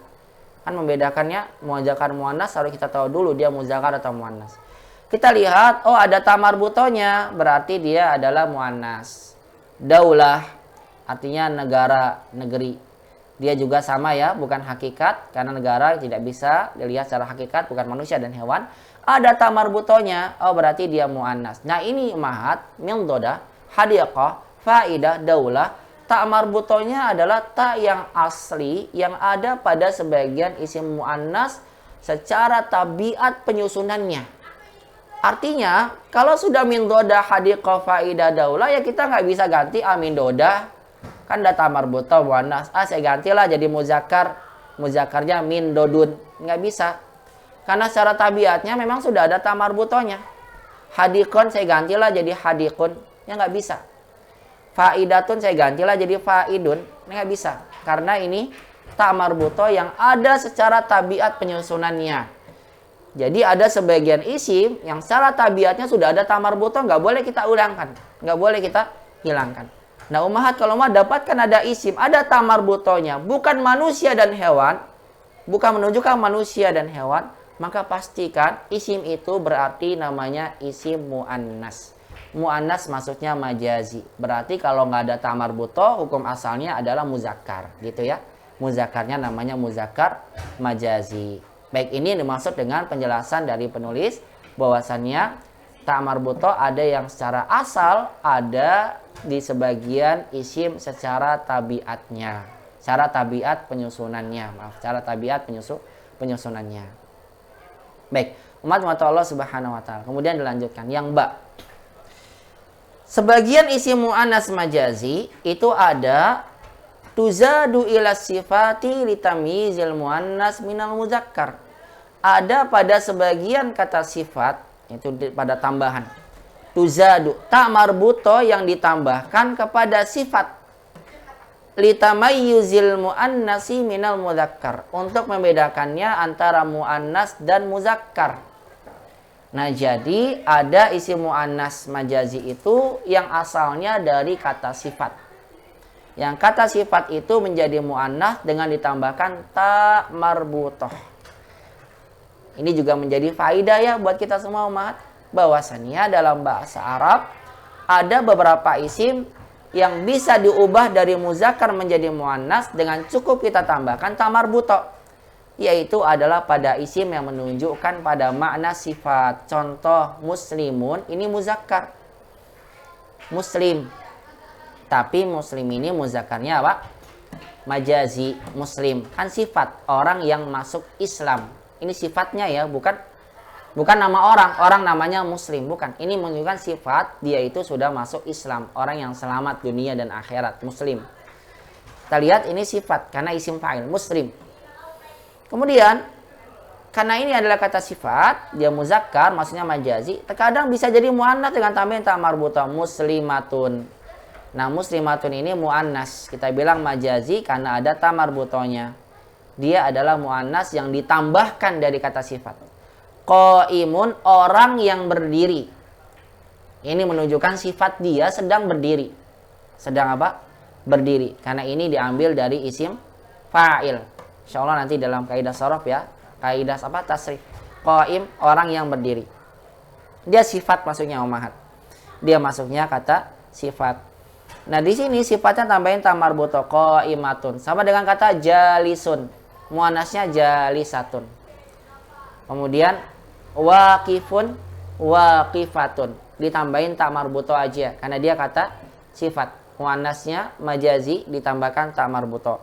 Kan membedakannya muzakkar muannas harus kita tahu dulu dia muzakkar atau muannas. Kita lihat, oh ada tamar butonya, berarti dia adalah muannas. Daulah artinya negara, negeri. Dia juga sama ya, bukan hakikat. Karena negara tidak bisa dilihat secara hakikat, bukan manusia dan hewan. Ada tamar butonya, oh berarti dia mu'annas. Nah ini mahat, mildoda, hadiqah, faidah, daulah. Tamar butonya adalah ta yang asli, yang ada pada sebagian isim mu'annas secara tabiat penyusunannya. Artinya, kalau sudah mildoda, hadiqah, faidah, daulah, ya kita nggak bisa ganti amindoda. Kan ada tamar buto muannas. Saya gantilah jadi muzakkar. Muzakkarnya min dodun. Nggak bisa. Karena secara tabiatnya memang sudah ada tamar butonya. Hadikun saya gantilah jadi hadikun. Ya nggak bisa. Faidatun saya gantilah jadi faidun. Nggak bisa. Karena ini tamar buto yang ada secara tabiat penyusunannya. Jadi ada sebagian isim yang secara tabiatnya sudah ada tamar buto. Nggak boleh kita ulangkan. Nggak boleh kita hilangkan. Nah ummahat kalau mau dapatkan ada isim, ada tamar butonya, bukan manusia dan hewan, bukan menunjukkan manusia dan hewan, maka pastikan isim itu berarti namanya isim mu'annas. Mu'annas maksudnya majazi. Berarti kalau nggak ada tamar buto, hukum asalnya adalah muzakkar, gitu ya. Muzakkarnya namanya muzakkar majazi. Baik, ini dimaksud dengan penjelasan dari penulis bahwasannya tamar buto ada yang secara asal, ada di sebagian isim secara tabiatnya, secara tabiat penyusunannya, secara tabiat penyusunannya. Baik, umat Allah Subhanahu wa taala. Kemudian dilanjutkan yang ba. Sebagian isim muannas majazi itu ada tuzadu ila sifati litamyizil muannas minal muzakkar. Ada pada sebagian kata sifat itu pada tambahan. Tuzadu, ta marbuto yang ditambahkan kepada sifat litamayyuzil muannasi minal muzakkar, untuk membedakannya antara muannas dan muzakkar. Nah, jadi ada isim muannas majazi itu yang asalnya dari kata sifat. Yang kata sifat itu menjadi muannas dengan ditambahkan ta marbutoh. Ini juga menjadi faedah ya buat kita semua umat. Bahwasannya dalam bahasa Arab ada beberapa isim yang bisa diubah dari muzakkar menjadi muannas dengan cukup kita tambahkan tamar buto, yaitu adalah pada isim yang menunjukkan pada makna sifat. Contoh muslimun, ini muzakkar muslim, tapi muslim ini muzakkarnya apa? Majazi. Muslim kan sifat orang yang masuk Islam, ini sifatnya ya, bukan nama orang namanya muslim, bukan. Ini menunjukkan sifat dia itu sudah masuk Islam, orang yang selamat dunia dan akhirat, muslim. Kita lihat ini sifat karena isim fa'il, muslim. Kemudian karena ini adalah kata sifat, dia muzakkar, maksudnya majazi, terkadang bisa jadi muannats dengan tambahan ta marbuthah, muslimatun. Nah, muslimatun ini muannas, kita bilang majazi karena ada ta marbuthahnya. Dia adalah muannas yang ditambahkan dari kata sifat. Qaimun, orang yang berdiri. Ini menunjukkan sifat dia sedang berdiri. Sedang apa? Berdiri. Karena ini diambil dari isim fa'il. Insyaallah nanti dalam kaidah sharaf ya. Kaidah apa? Tasrif. Qaim, orang yang berdiri. Dia sifat maksudnya umahat. Dia masuknya kata sifat. Nah, di sini sifatnya tambahin ta marbuthah, qaimatun. Sama dengan kata jalisun. Muannasnya jalisatun. Kemudian waqifun, waqifatun. Ditambahin ta marbuthah aja karena dia kata sifat. muannasnya majazi ditambahkan ta marbuto.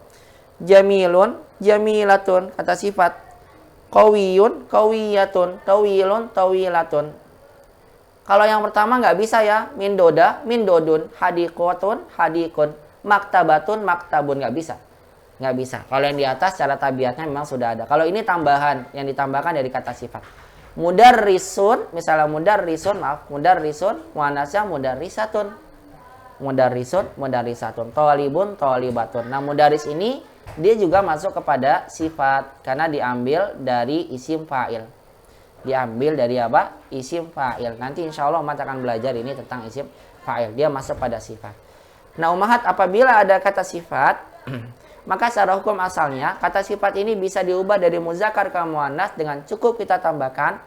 Jamilun, jamilatun, kata sifat. Qawiyun, qawiyatun, tawilun, tawilatun. Kalau yang pertama nggak bisa ya, mindoda, mindodun, hadikotun, hadikun, maktabatun, maktabun, nggak bisa. Nggak bisa. Kalau yang di atas secara tabiatnya memang sudah ada. Kalau ini tambahan, yang ditambahkan dari kata sifat. Mudarrisun, misalnya mudarrisun, muannasnya mudarrisatun. Mudarrisun, mudarrisatun. Thalibun, thalibatun. Nah, mudaris ini dia juga masuk kepada sifat karena diambil dari isim fa'il. Diambil dari apa? Isim fa'il. Nanti insya Allah umat akan belajar ini tentang isim fa'il. Dia masuk pada sifat. Nah, ummahat apabila ada kata sifat, maka secara hukum asalnya kata sifat ini bisa diubah dari muzakkar ke muannas dengan cukup kita tambahkan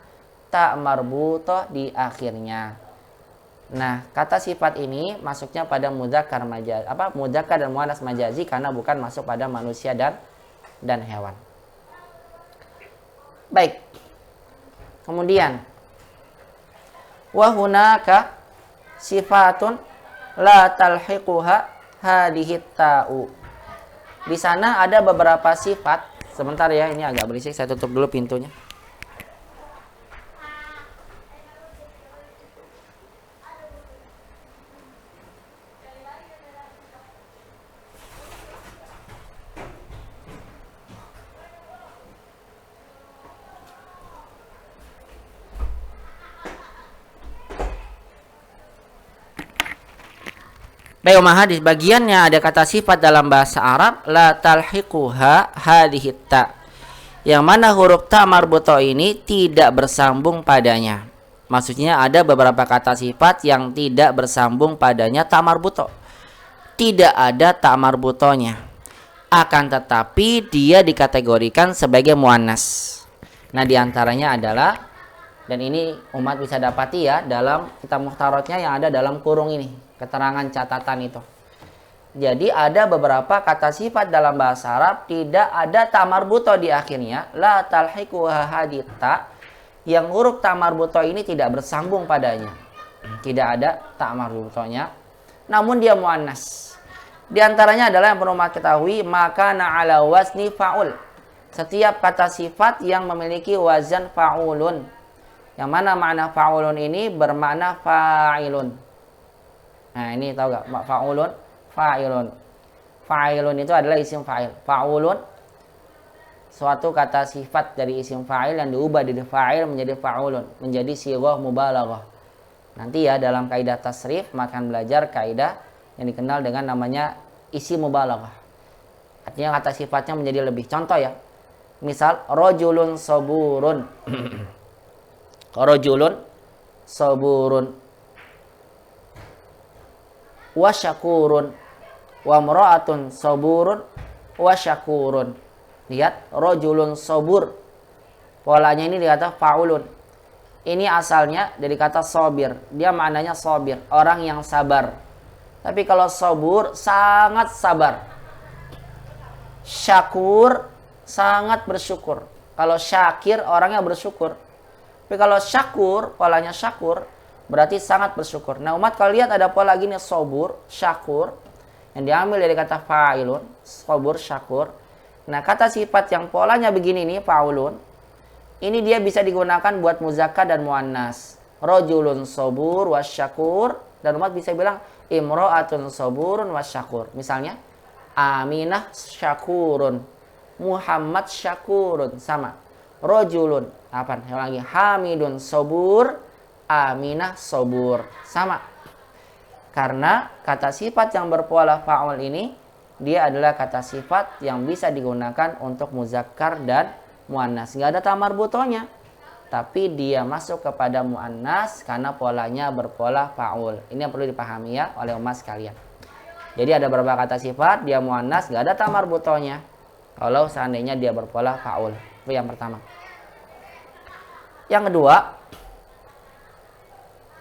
ta marbutoh di akhirnya. Nah, kata sifat ini masuknya pada muzakkar majazi, muzakkar dan muannas majazi karena bukan masuk pada manusia dan hewan. Baik. Kemudian wa hunaka sifatun la talhiquha hadhihi ta'u. Di sana ada beberapa sifat. Sebentar ya, ini agak berisik, saya tutup dulu pintunya. Baik, ummahat, di bagiannya ada kata sifat dalam bahasa Arab la talhiquha hadhihi ta. Yang mana huruf ta marbutoh ini tidak bersambung padanya. Maksudnya ada beberapa kata sifat yang tidak bersambung padanya ta marbutoh. Tidak ada ta marbutohnya. Akan tetapi dia dikategorikan sebagai muannas. Nah, diantaranya adalah, dan ini umat bisa dapati ya dalam kitab mukhtarotnya yang ada dalam kurung ini. Keterangan catatan itu. Jadi ada beberapa kata sifat dalam bahasa Arab tidak ada ta marbutoh di akhirnya, la talhiquha hadita, yang huruf ta marbutoh ini tidak bersambung padanya. Tidak ada ta marbutohnya, namun dia muannas. Di antaranya adalah yang perlu kita ketahui, maka na ala wazni fa'ul. Setiap kata sifat yang memiliki wazan fa'ulun. Yang mana makna fa'ulun ini bermakna fa'ilun. Nah, ini tahu gak? Fa'ulun, fa'ilun. Fa'ilun itu adalah isim fa'il. Fa'ulun, suatu kata sifat dari isim fa'il yang diubah dari fa'il menjadi fa'ulun, menjadi sighah mubalaghah. Nanti ya dalam kaidah tasrif makan belajar kaidah yang dikenal dengan namanya isim mubalaghah. Artinya kata sifatnya menjadi lebih. Contoh ya. Misal rajulun saburun. Rajulun saburun. Wa syakurun, wa mra'atun saburun, wa syakurun. Lihat, rajulun sabur. Polanya ini dikata fa'ulun. Ini asalnya dari kata sabir. Dia maknanya sabir, orang yang sabar. Tapi kalau sabur, sangat sabar. Syakur, sangat bersyukur. Kalau syakir, orangnya bersyukur. Tapi kalau syakur, polanya syakur, berarti sangat bersyukur. Nah, umat kalau lihat ada pola gini, sabur, syakur, yang diambil dari kata fa'ilun, sabur, syakur. Nah, kata sifat yang polanya begini nih, fa'ulun, ini dia bisa digunakan buat muzakkar dan muannas. Rajulun sabur wasyakur, dan umat bisa bilang imra'atun saburun wasyakur. Misalnya, Aminah syakurun, Muhammad syakurun, sama. Rajulun, apa? Yang lagi, Hamidun sabur, Aminah sobur, sama. Karena kata sifat yang berpola fa'ul ini dia adalah kata sifat yang bisa digunakan untuk muzakkar dan muannas. Nggak ada ta marbutohnya, tapi dia masuk kepada muannas karena polanya berpola fa'ul. Ini yang perlu dipahami ya oleh umat sekalian. Jadi ada beberapa kata sifat dia muannas, nggak ada ta marbutohnya kalau seandainya dia berpola fa'ul. Itu yang pertama. Yang kedua,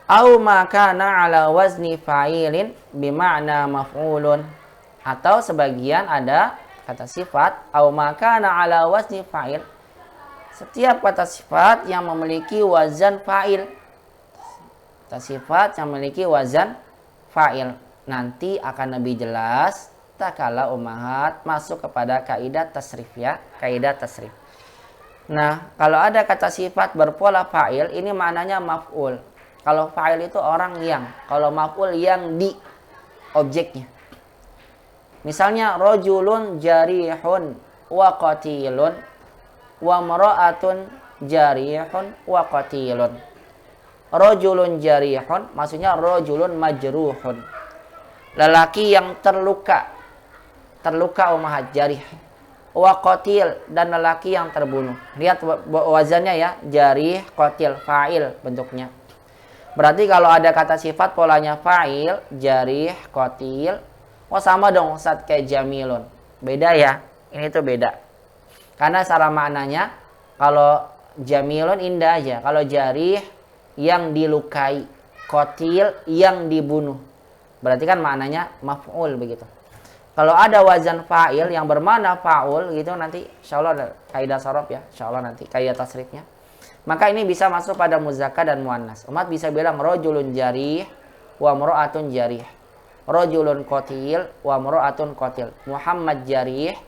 au makana ala wazni fa'ilin bima'na maf'ulun. Atau sebagian ada kata sifat au makana ala wazni fa'il. Setiap kata sifat yang memiliki wazan fa'il. Kata sifat yang memiliki wazan fa'il. Nanti akan lebih jelas tatkala ummahat masuk kepada kaidah tasrif ya, kaidah tasrif. Nah, kalau ada kata sifat berpola fa'il, ini maknanya maf'ul. Kalau fa'il itu orang yang, kalau maf'ul yang di objeknya. Misalnya rajulun jarihun wa qatilun wa mar'atun jarihun wa qatilun. Rajulun jarihun maksudnya rajulun majruhun. Lelaki yang terluka ummahat jarih. Wa qatil dan lelaki yang terbunuh. Lihat wazannya ya, jarih, qatil, fa'il bentuknya. Berarti kalau ada kata sifat polanya fa'il, jarih, qatil, oh sama dong Ustaz kayak jamilun. Beda ya, ini tuh beda. Karena secara maknanya kalau jamilun indah aja, kalau jarih yang dilukai, qatil yang dibunuh. Berarti kan maknanya maf'ul begitu. Kalau ada wazan fa'il yang bermakna fa'ul gitu nanti insyaallah ada kaidah sorof ya, insyaallah nanti kaidah tasrifnya. Maka ini bisa masuk pada muzakkar dan muannas. Umat bisa bilang rajulun jarih wa mar'atun jarih. Rajulun qatil wa mar'atun qatil. Muhammad jarih,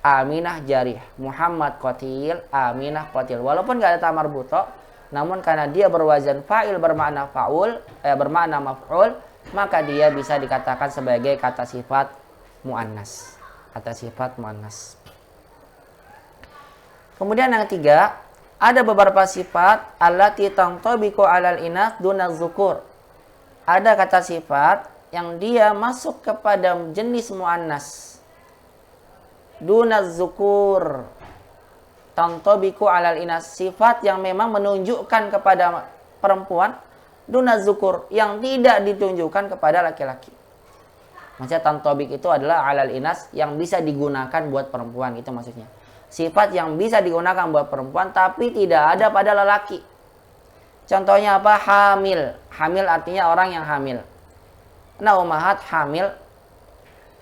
Aminah jarih. Muhammad qatil, Aminah qatil. Walaupun enggak ada tamar buto, namun karena dia berwazan fa'il bermakna fa'ul, bermakna maf'ul, maka dia bisa dikatakan sebagai kata sifat muannas, kata sifat muannas. Kemudian yang ketiga, ada beberapa sifat allati tantabiqu 'alal inas duna dzukur. Ada kata sifat yang dia masuk kepada jenis muannas. Duna dzukur. Tantabiqu 'alal inas, sifat yang memang menunjukkan kepada perempuan, duna dzukur, yang tidak ditunjukkan kepada laki-laki. Maksudnya tantobik itu adalah alal inas yang bisa digunakan buat perempuan, itu maksudnya. Sifat yang bisa digunakan buat perempuan tapi tidak ada pada lelaki. Contohnya apa? Hamil. Hamil artinya orang yang hamil. Nah, ummahat hamil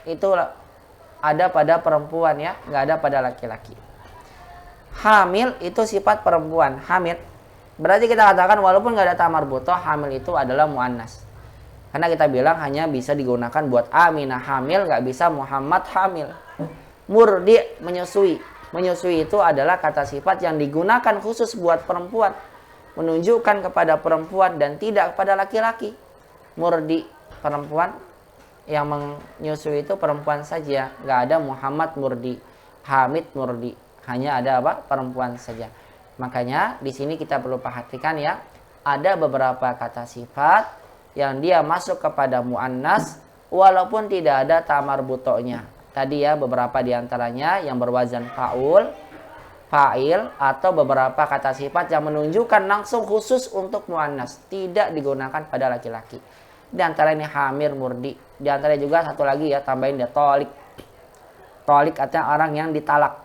itu ada pada perempuan ya, nggak ada pada laki-laki. Hamil itu sifat perempuan, hamil. Berarti kita katakan walaupun nggak ada tamar butoh, hamil itu adalah muannas. Karena kita bilang hanya bisa digunakan buat Aminah hamil, nggak bisa Muhammad hamil. Murdi menyusui. Menyusui itu adalah kata sifat yang digunakan khusus buat perempuan. Menunjukkan kepada perempuan dan tidak kepada laki-laki. Murdi perempuan, yang menyusui itu perempuan saja. Nggak ada Muhammad murdi, Hamid murdi. Hanya ada apa? Perempuan saja. Makanya di sini kita perlu perhatikan ya. Ada beberapa kata sifat yang dia masuk kepada muannas walaupun tidak ada tamar butonya. Tadi ya beberapa diantaranya yang berwazan fa'ul, fa'il, atau beberapa kata sifat yang menunjukkan langsung khusus untuk muannas, tidak digunakan pada laki-laki. Di antara ini hamir, murdi. Di antara juga satu lagi ya, tambahin dia tolik. Tolik artinya orang yang ditalak.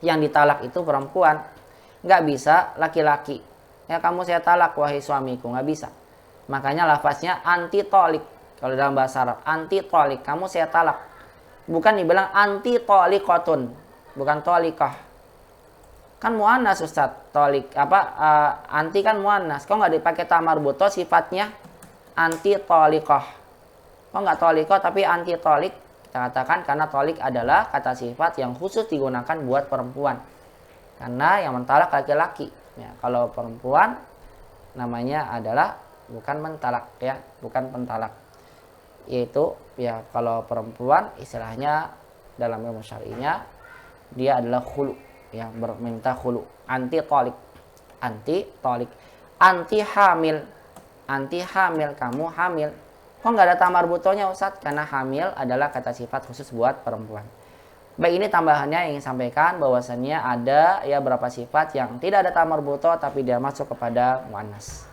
Yang ditalak itu perempuan, nggak bisa laki-laki. Ya kamu saya talak wahai suamiku, nggak bisa. Makanya lafaznya anti tolik. Kalau dalam bahasa Arab, anti tolik. Kamu saya talak. Bukan dibilang anti tolikotun. Bukan tolikah. Kan muannas Ustaz. Tolik. Anti kan muannas. Kok nggak dipakai tamar buto sifatnya anti tolikah. Kok nggak tolikah tapi anti tolik. Kita katakan karena tolik adalah kata sifat yang khusus digunakan buat perempuan. Karena yang mentalak laki-laki. Ya, kalau perempuan namanya adalah bukan mentalak ya, bukan pentalak. Yaitu ya kalau perempuan istilahnya dalam ilmu syar'inya dia adalah khulu ya, meminta khulu, anti tolik. Anti tolik. Anti hamil. Anti hamil, kamu hamil. Kok nggak ada tamar butonya Ustaz? Karena hamil adalah kata sifat khusus buat perempuan. Baik, ini tambahannya yang ingin sampaikan bahwasannya ada ya beberapa sifat yang tidak ada tamar buto tapi dia masuk kepada muannas.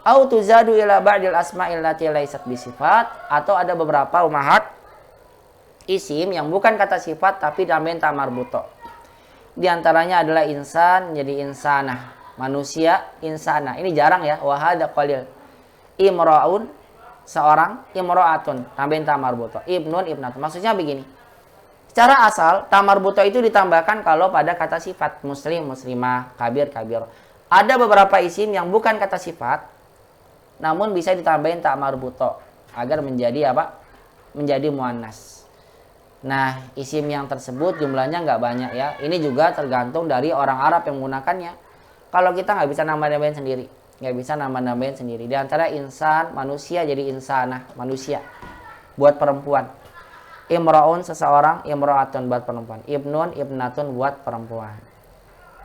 Au tuzadu ila ba'dil asma'il lati laysat bisifat, atau ada beberapa ummahat isim yang bukan kata sifat tapi tambahin tamar buto. Di antaranya adalah insan jadi insanah, manusia insana. Ini jarang ya, wa hadza qalil. Imraun seorang, imraatun tambahin tamar buto. Ibnun ibnatun. Maksudnya begini. Secara asal tamar buto itu ditambahkan kalau pada kata sifat, muslim muslimah, kabir kabir. Ada beberapa isim yang bukan kata sifat namun bisa ditambahin ta marbuto agar menjadi apa? Menjadi muannas. Nah, isim yang tersebut jumlahnya nggak banyak ya. Ini juga tergantung dari orang Arab yang menggunakannya. Kalau kita nggak bisa nambah-nambahin sendiri, nggak bisa nambah-nambahin sendiri. Di antara insan, manusia jadi insanah, manusia. Buat perempuan. Imraun seseorang, imraatun buat perempuan. Ibnun, ibnatun buat perempuan.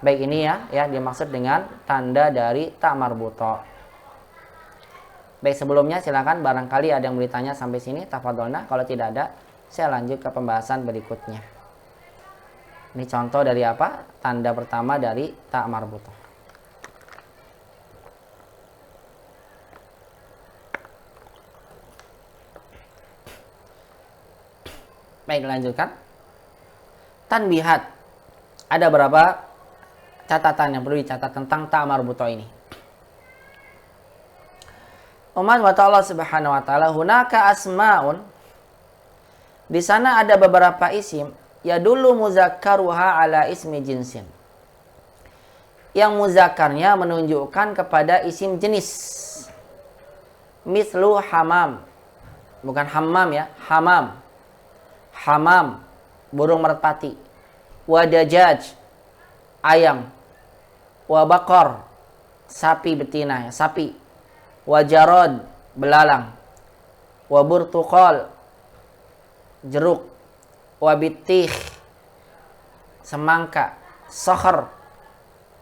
Baik, ini ya dimaksud dengan tanda dari ta marbuto. Baik, sebelumnya silakan barangkali ada yang bertanya sampai sini, tafadholna. Kalau tidak ada, saya lanjut ke pembahasan berikutnya. Ini contoh dari apa? Tanda pertama dari ta marbutoh. Baik, lanjutkan. Tanbihat. Ada berapa catatan yang perlu dicatat tentang ta marbutoh ini? Umat wa ta'ala subhanahu wa ta'ala, hunaka asma'un. Di sana ada beberapa isim ya dulu muzakkaruha ala ismi jinsin. Yang muzakkarnya menunjukkan kepada isim jenis. Mislu hamam. Bukan hammam ya, hamam. Hamam, burung merpati. Wadajaj, ayam. Wabakor, sapi betina ya, sapi. Wajarod, belalang. Waburtuqal, jeruk. Wabitih, semangka. Sohor,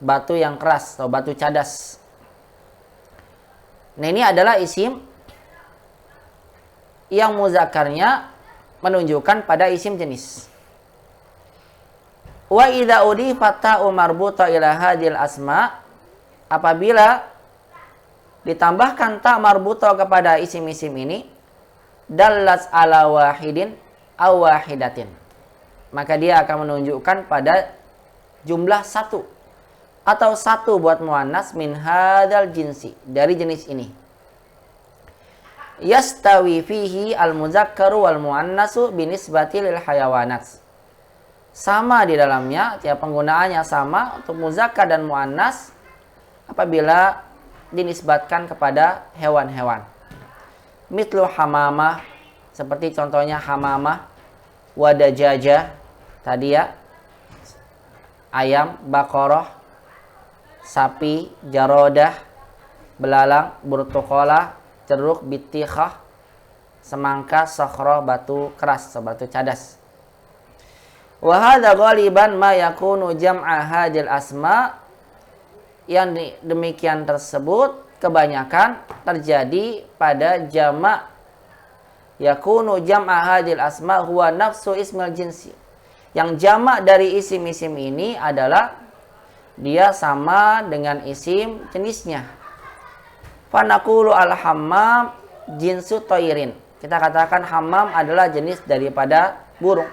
batu yang keras atau batu cadas. Nah, ini adalah isim yang muzakarnya menunjukkan pada isim jenis. Wa idza udifat ta'u marbuta ila hadhil asma, apabila ditambahkan ta marbuta kepada isim-isim ini, dallas ala wahidin aw wahidatin, maka dia akan menunjukkan pada jumlah satu atau satu buat muannas min hadzal jinsi, dari jenis ini. Yastawi fihi al-muzakkaru wal muannasu binisbati lil hayawanat. Sama di dalamnya, tiap penggunaannya sama untuk muzakkar dan muannas apabila dinisbatkan kepada hewan-hewan. Mitlu hamamah, seperti contohnya hamamah, wadajaja, tadi ya, ayam, bakoroh, sapi, jarodah, belalang, burtukola, jeruk, bitikhah, semangka, sokhroh, batu keras, batu cadas. Wa hadza ghaliban ma yakunu jam'a hadil asma, yang demikian tersebut kebanyakan terjadi pada jamak yakunu jam'a hadil asma huwa nafsu ismil jinsi. Yang jamak dari isim-isim ini adalah dia sama dengan isim jenisnya. Fanaqulu al-hammam jinsu toirin. Kita katakan hammam adalah jenis daripada burung.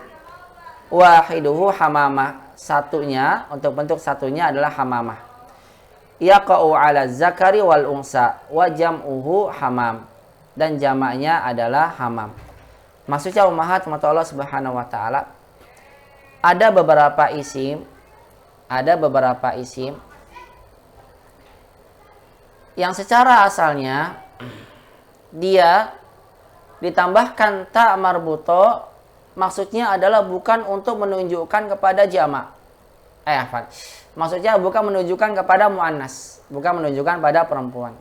Wahiduhu hamamah, satunya, untuk bentuk satunya adalah hamamah. Yaqa'u ala zakari wal unsa wa jam'uhu hamam, dan jamaknya adalah hamam. Maksudnya ummahat Allah subhanahu wa ta'ala, ada beberapa isim yang secara asalnya dia ditambahkan ta marbuto, maksudnya adalah bukan untuk menunjukkan kepada jamak. Maksudnya bukan menunjukkan kepada muannas, bukan menunjukkan pada perempuan.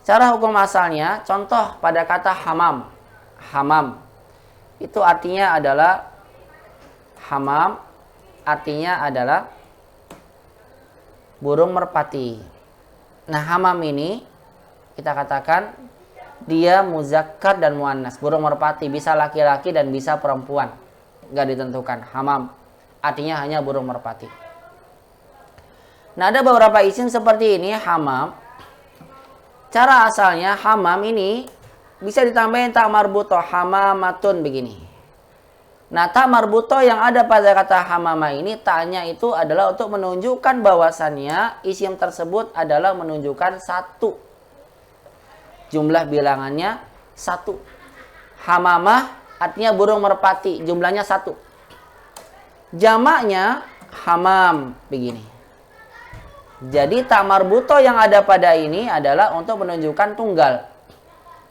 Cara hukum asalnya, contoh pada kata hamam. Hamam itu artinya adalah burung merpati. Nah, hamam ini kita katakan dia muzakkar dan muannas, burung merpati, bisa laki-laki dan bisa perempuan, nggak ditentukan. Hamam artinya hanya burung merpati. Nah, ada beberapa isim seperti ini, hamam. Cara asalnya hamam ini bisa ditambahin ta marbutoh, hamamatun, begini. Nah, ta marbutoh yang ada pada kata hamama ini, ta'nya itu adalah untuk menunjukkan bahwasannya isim tersebut adalah menunjukkan satu. Jumlah bilangannya satu. Hamamah artinya burung merpati, jumlahnya satu. Jamaknya hamam, begini. Jadi ta marbuto yang ada pada ini adalah untuk menunjukkan tunggal.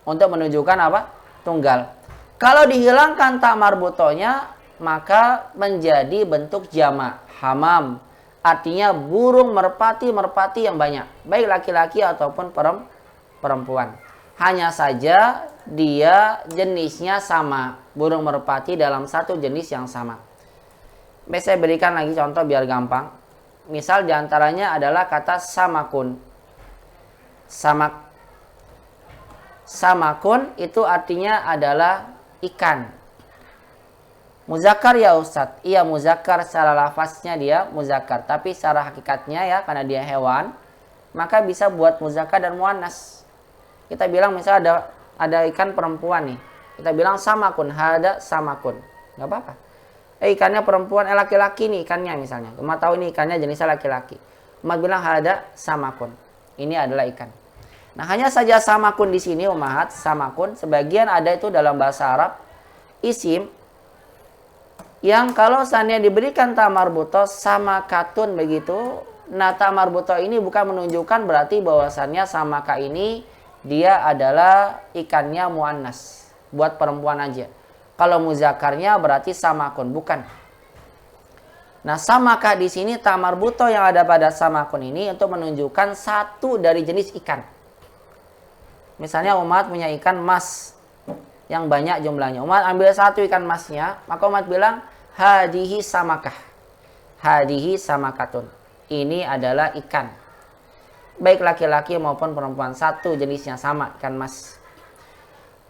Untuk menunjukkan apa? Tunggal. Kalau dihilangkan ta marbutonya, maka menjadi bentuk jamak, hamam. Artinya burung merpati yang banyak, baik laki-laki ataupun perempuan. Hanya saja dia jenisnya sama, burung merpati dalam satu jenis yang sama. Saya berikan lagi contoh biar gampang. Misal diantaranya adalah kata samakun. Samakun itu artinya adalah ikan. Muzakkar ya Ustadz. Iya muzakkar, secara lafaznya dia muzakkar. Tapi secara hakikatnya ya, karena dia hewan, maka bisa buat muzakkar dan muannas. Kita bilang misalnya ada ikan perempuan nih. Kita bilang samakun, hada samakun. Gak apa-apa. Ikannya perempuan, laki-laki nih ikannya misalnya. Umat tahu ini ikannya jenisnya laki-laki. Umat bilang hada samakun. Ini adalah ikan. Nah hanya saja samakun di sini umahat, samakun. Sebagian ada itu dalam bahasa Arab. Isim. Yang kalau seandainya diberikan ta marbuto sama katun begitu. Nah ta marbuto ini bukan menunjukkan berarti bahwasannya samaka ini dia adalah ikannya muannas. Buat perempuan aja. Kalau muzakarnya berarti samakun, bukan. Nah samaka di sini ta marbuto yang ada pada samakun ini untuk menunjukkan satu dari jenis ikan. Misalnya umat punya ikan mas yang banyak jumlahnya. Umat ambil satu ikan masnya, maka umat bilang hadihi samakah. Hadihi samakatun. Ini adalah ikan. Baik laki-laki maupun perempuan. Satu jenisnya sama, ikan mas.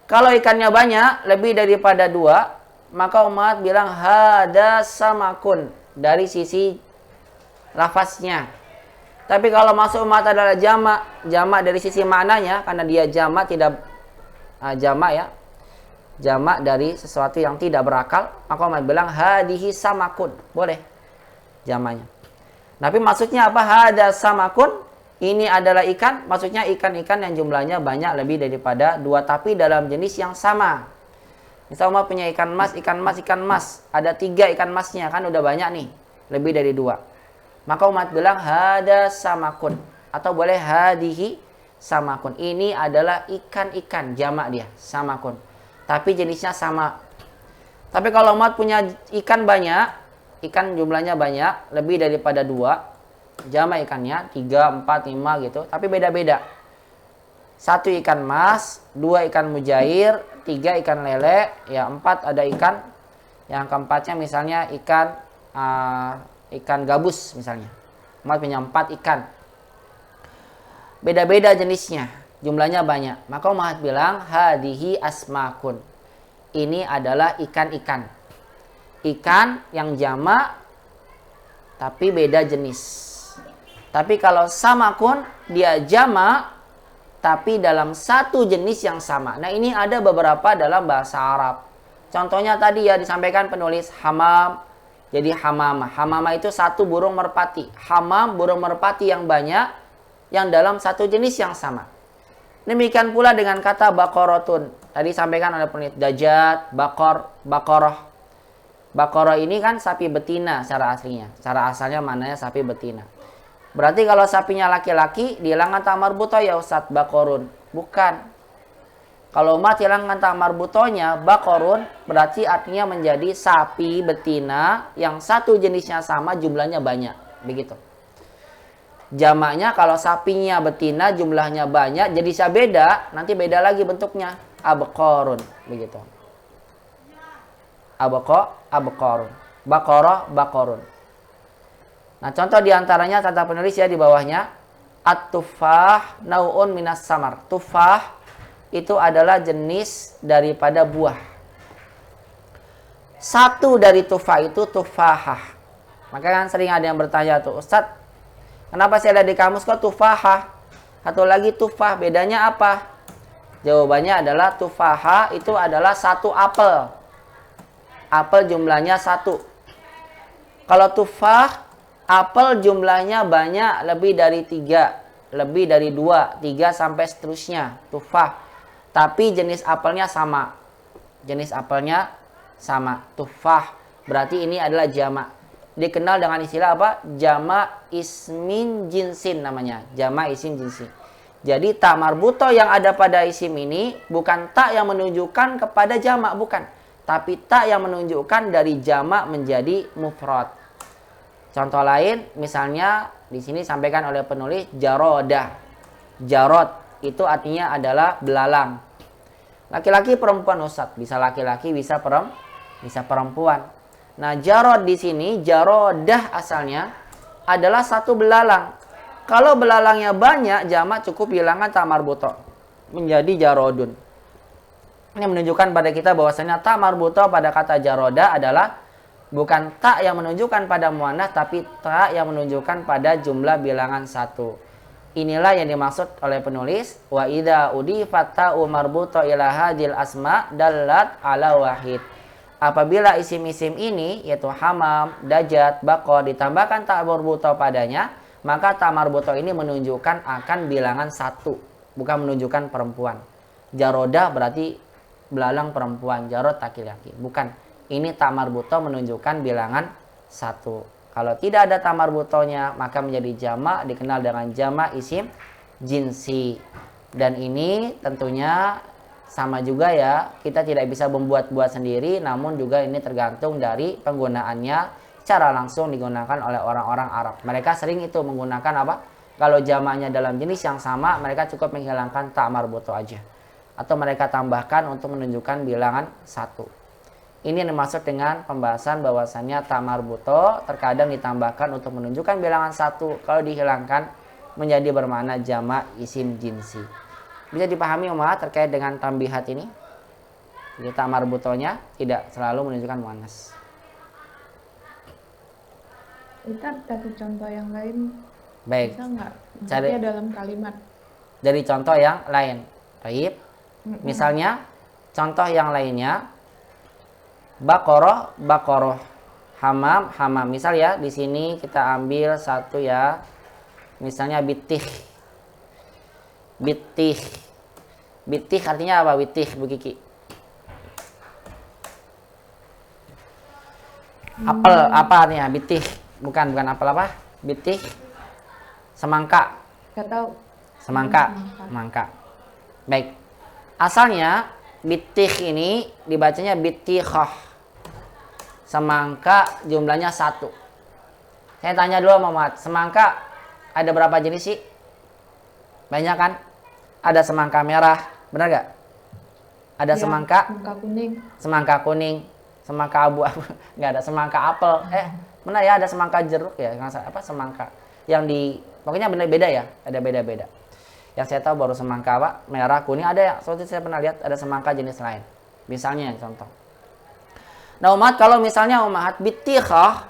Kalau ikannya banyak, lebih daripada 2, maka umat bilang hada samakun. Dari sisi lafaznya. Tapi kalau masuk umat adalah jamak. Jamak dari sisi maknanya. Karena dia jamak tidak jamak ya. Jamak dari sesuatu yang tidak berakal, maka umat bilang hadihi samakun, boleh jamaknya. Tapi maksudnya apa? Hada samakun, ini adalah ikan, maksudnya ikan-ikan yang jumlahnya banyak lebih daripada 2 tapi dalam jenis yang sama. Misal umat punya ikan mas, ada 3 ikan masnya kan udah banyak nih, lebih dari 2. Maka umat bilang hada samakun atau boleh hadihi samakun. Ini adalah ikan-ikan jamak dia, samakun. Tapi jenisnya sama. Tapi kalau umat punya ikan banyak, ikan jumlahnya banyak, lebih daripada 2, jamak ikannya 3, 4, 5 gitu, tapi beda-beda. 1 ikan mas, 2 ikan mujair, 3 ikan lele, ya 4 ada ikan. Yang keempatnya misalnya ikan gabus misalnya. Umat punya 4 ikan. Beda-beda jenisnya. Jumlahnya banyak. Maka umat bilang hadihi asmakun. Ini adalah ikan-ikan. Ikan yang jamak tapi beda jenis. Tapi kalau samakun dia jamak tapi dalam satu jenis yang sama. Nah ini ada beberapa dalam bahasa Arab. Contohnya tadi ya disampaikan penulis hamam. Jadi hamamah. Hamamah itu satu burung merpati. Hamam burung merpati yang banyak yang dalam satu jenis yang sama. Demikian pula dengan kata bakorotun. Tadi sampaikan oleh penulis dajat, bakoroh. Bakoroh ini kan sapi betina secara aslinya. Secara asalnya maknanya sapi betina. Berarti kalau sapinya laki-laki, dihilangkan ta marbuto ya Ustadz, bakorun. Bukan. Kalau umat hilangkan ta marbutonya, bakorun, berarti artinya menjadi sapi betina yang satu jenisnya sama, jumlahnya banyak. Begitu. Jamaknya kalau sapinya betina jumlahnya banyak, jadi bisa beda, nanti beda lagi bentuknya. Abqarun, begitu. Abqarun. Baqarun. Nah, contoh diantaranya kata penulis ya di bawahnya, at-tufah nau'un minas samar. Tufah itu adalah jenis daripada buah. Satu dari tufah itu tufahah. Maka kan sering ada yang bertanya tuh, Ustadz, kenapa saya ada di kamus kok tufahah? Satu lagi tufah, bedanya apa? Jawabannya adalah tufaha itu adalah satu apel. Apel jumlahnya 1. Kalau tufah, apel jumlahnya banyak lebih dari 3. Lebih dari 2, 3 sampai seterusnya. Tufah. Tapi jenis apelnya sama. Jenis apelnya sama. Tufah. Berarti ini adalah jamak. dikenal dengan istilah apa? Jama' ismin jinsin namanya. Jama' isim jinsin. Jadi tak marbuto yang ada pada isim ini bukan tak yang menunjukkan kepada jama', bukan. Tapi tak yang menunjukkan dari jama' menjadi mufrad. Contoh lain, misalnya di sini disampaikan oleh penulis jarodah. Jarod itu artinya adalah belalang. Laki-laki perempuan Ustaz, bisa laki-laki bisa perempuan. Nah, jarod di sini jarodah asalnya adalah satu belalang. Kalau belalangnya banyak, jamak cukup hilangkan tak marbuto menjadi jarodun. Ini menunjukkan pada kita bahwasanya tak marbuto pada kata jarodah adalah bukan tak yang menunjukkan pada muannats, tapi tak yang menunjukkan pada jumlah bilangan satu. Inilah yang dimaksud oleh penulis wa idza udifat ta'u marbuto ila hadil asma dallat ala wahid. Apabila isim-isim ini yaitu hamam, dajat, baqar ditambahkan ta marbuto padanya, maka ta marbuto ini menunjukkan akan bilangan satu, bukan menunjukkan perempuan. Jarodah berarti belalang perempuan, jarod laki-laki. Bukan. Ini ta marbuto menunjukkan bilangan satu. Kalau tidak ada ta marbutonya, maka menjadi jamak, dikenal dengan jamak isim jinsi. Dan ini tentunya sama juga ya, kita tidak bisa membuat-buat sendiri, namun juga ini tergantung dari penggunaannya. Secara langsung digunakan oleh orang-orang Arab. Mereka sering itu menggunakan apa? Kalau jamaknya dalam jenis yang sama, mereka cukup menghilangkan ta marbuto aja. Atau mereka tambahkan untuk menunjukkan bilangan satu. Ini yang dimaksud dengan pembahasan bahwasannya ta marbuto terkadang ditambahkan untuk menunjukkan bilangan satu. Kalau dihilangkan menjadi bermakna jamak isim jinsi. Bisa dipahami umat terkait dengan tambihat ini? Jadi ta marbutonya tidak selalu menunjukkan muannats. Ustaz, kasih contoh yang lain. Baik. Bisa nggak? Cari Maksudnya dalam kalimat. dari contoh yang lain. Baik. Misalnya contoh yang lainnya Baqarah, baqarah, hamam, hamam. Misal ya, di sini kita ambil satu ya. Misalnya bitih. Bitih. Bitih artinya apa? Bitih, Bu Kiki. Apel, apa artinya? Bitih. Bukan apel apa? Bitih. Semangka. Nggak tahu. Semangka. Baik. Asalnya bitih ini dibacanya bitihah. Semangka jumlahnya 1. Saya tanya dulu Muhammad, semangka ada berapa jenis sih? Banyak kan? Ada semangka merah, benar gak? Ada Ya, semangka kuning. semangka abu-abu, nggak ada semangka apel. Benar ya, ada semangka jeruk ya, apa semangka yang di pokoknya beda ya, ada beda-beda. Yang saya tahu baru semangka apa? Merah, kuning, ada ya. Soalnya saya pernah lihat ada semangka jenis lain. Misalnya contoh. Nah umat, kalau misalnya umat bitihah,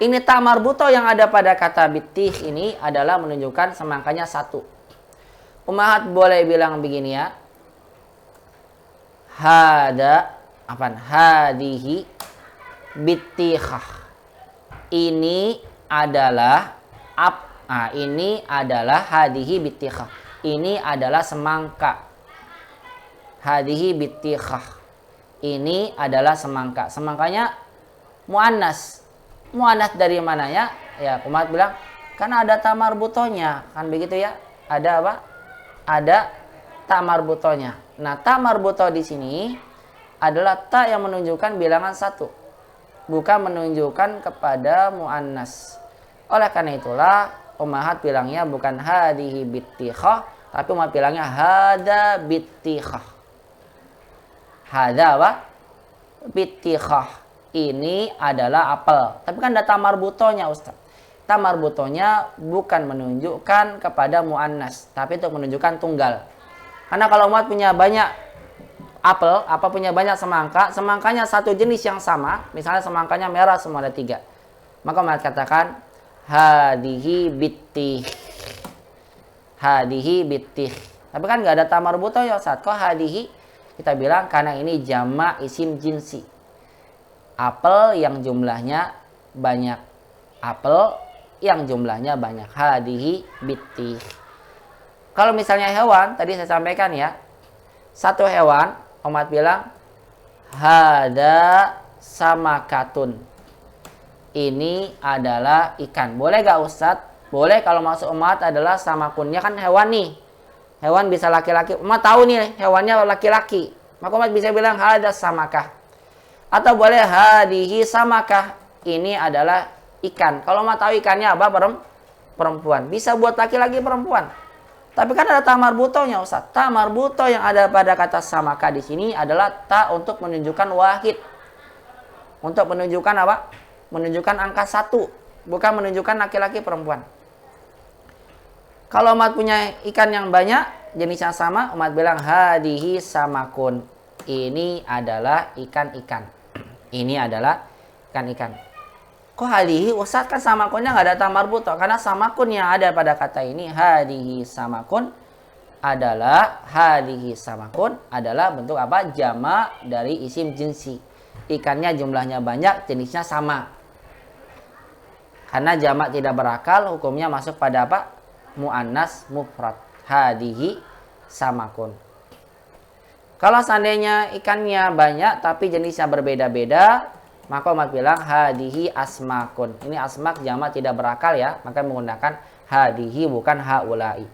ini ta marbuto yang ada pada kata bitih ini adalah menunjukkan semangkanya 1. Umat boleh bilang begini ya. Hadihi bitihah. Ini adalah hadihi bitihah. Ini adalah semangka. Hadihi bitihah. Ini adalah semangka. Semangkanya muannas. Muannas dari mananya? Ya, umat bilang karena ada ta marbutonya, kan begitu ya? Ada apa? Ada ta marbutonya. Nah, ta marbuto di sini adalah ta yang menunjukkan bilangan 1, bukan menunjukkan kepada muannas. Oleh karena itulah ummahat bilangnya bukan hadihi bitihah, tapi umat bilangnya hada bitihah. Hada apa? Bitihah. Ini adalah apel. Tapi kan ada ta marbutonya Ustaz. Ta marbutonya bukan menunjukkan kepada muannas, tapi untuk menunjukkan tunggal. Karena kalau umat punya banyak apel, punya banyak semangka, semangkanya satu jenis yang sama, misalnya semangkanya merah semua ada 3. Maka umat katakan hadihi bitih. Hadihi bitih. Tapi kan nggak ada ta marbuto ya Ustaz. Kok hadihi? Kita bilang karena ini jamak isim jinsi. Apel yang jumlahnya banyak. Apel yang jumlahnya banyak. Hadihi bitih. Kalau misalnya hewan, tadi saya sampaikan ya. Satu hewan, umat bilang hada samakatun. ini adalah ikan. Boleh gak Ustadz? Boleh kalau masuk umat adalah samakunnya kan hewan nih. Hewan bisa laki-laki. Umat tahu nih hewannya laki-laki. Maka umat bisa bilang hada samakah. Atau boleh hadihi samakah. Ini adalah ikan. Kalau umat tahu ikannya apa? Perempuan. Bisa buat laki-laki perempuan. Tapi kan ada ta marbutohnya Ustaz. Ta marbutoh yang ada pada kata samakah di sini adalah ta untuk menunjukkan wahid. Untuk menunjukkan apa? Menunjukkan angka 1. Bukan menunjukkan laki-laki perempuan. Kalau umat punya ikan yang banyak, jenisnya sama, umat bilang hadihi samakun. Ini adalah ikan-ikan. Ini adalah ikan-ikan. Kok hadihi Ustaz kan samakunnya nggak ada ta marbutoh? Karena samakun yang ada pada kata ini hadihi samakun adalah bentuk apa? Jama dari isim jinsi. Ikannya jumlahnya banyak, jenisnya sama. Karena jamak tidak berakal, hukumnya masuk pada apa? Mu'annas mufrad. Hadihi samakun. Kalau seandainya ikannya banyak tapi jenisnya berbeda-beda, maka umat bilang hadihi asmakun. Ini asmak jamak tidak berakal ya, maka menggunakan hadihi bukan haulai.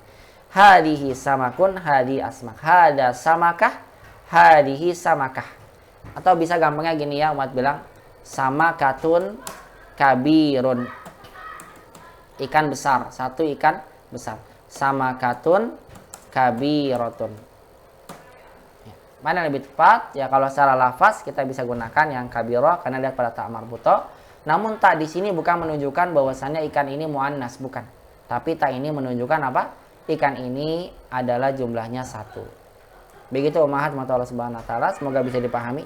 Hadihi samakun, hadihi asmak. Hada samakah, hadihi samakah. Atau bisa gampangnya gini ya, umat bilang samakatun kabirun. Ikan besar, satu ikan besar. Samakatun kabirotun. Mana yang lebih tepat? Ya kalau secara lafaz kita bisa gunakan yang kabiroh karena lihat pada ta marbutoh. Namun tak di sini bukan menunjukkan bahwasannya ikan ini muannas, bukan. Tapi tak ini menunjukkan apa? Ikan ini adalah jumlahnya 1. Begitu ummahat Allah Subhanahu wa taala, semoga bisa dipahami.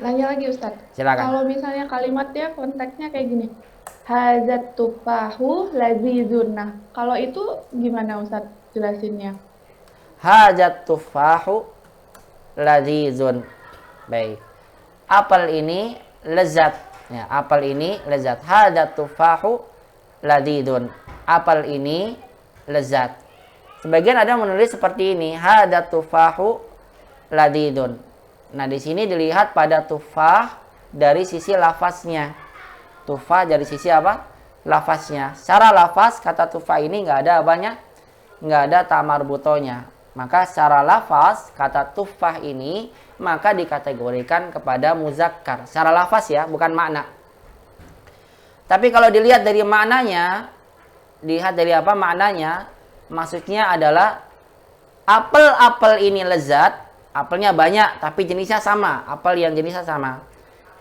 Nanya lagi Ustadz. Silakan. Kalau misalnya kalimatnya konteksnya kayak gini. Hadzat tufahu lazizun. Nah, kalau itu gimana Ustadz jelasinnya? Hadzat tufahu lazizun. Baik. Apel ini lezat. Ya, apel ini lezat. Hadzat tufahu lazizun. Apel ini lezat. Sebagian ada menulis seperti ini. Hadzat tufahu lazizun. Nah, di sini dilihat pada tufah dari sisi lafaznya. Tufah dari sisi apa? Lafaznya. Secara lafaz kata tufah ini nggak ada apanya? Nggak ada ta marbutohnya. Maka secara lafaz kata tufah ini maka dikategorikan kepada muzakkar. Secara lafaz ya, bukan makna. Tapi kalau dilihat dari maknanya, dilihat dari apa maknanya? Maksudnya adalah apel-apel ini lezat, apelnya banyak tapi jenisnya sama, apel yang jenisnya sama.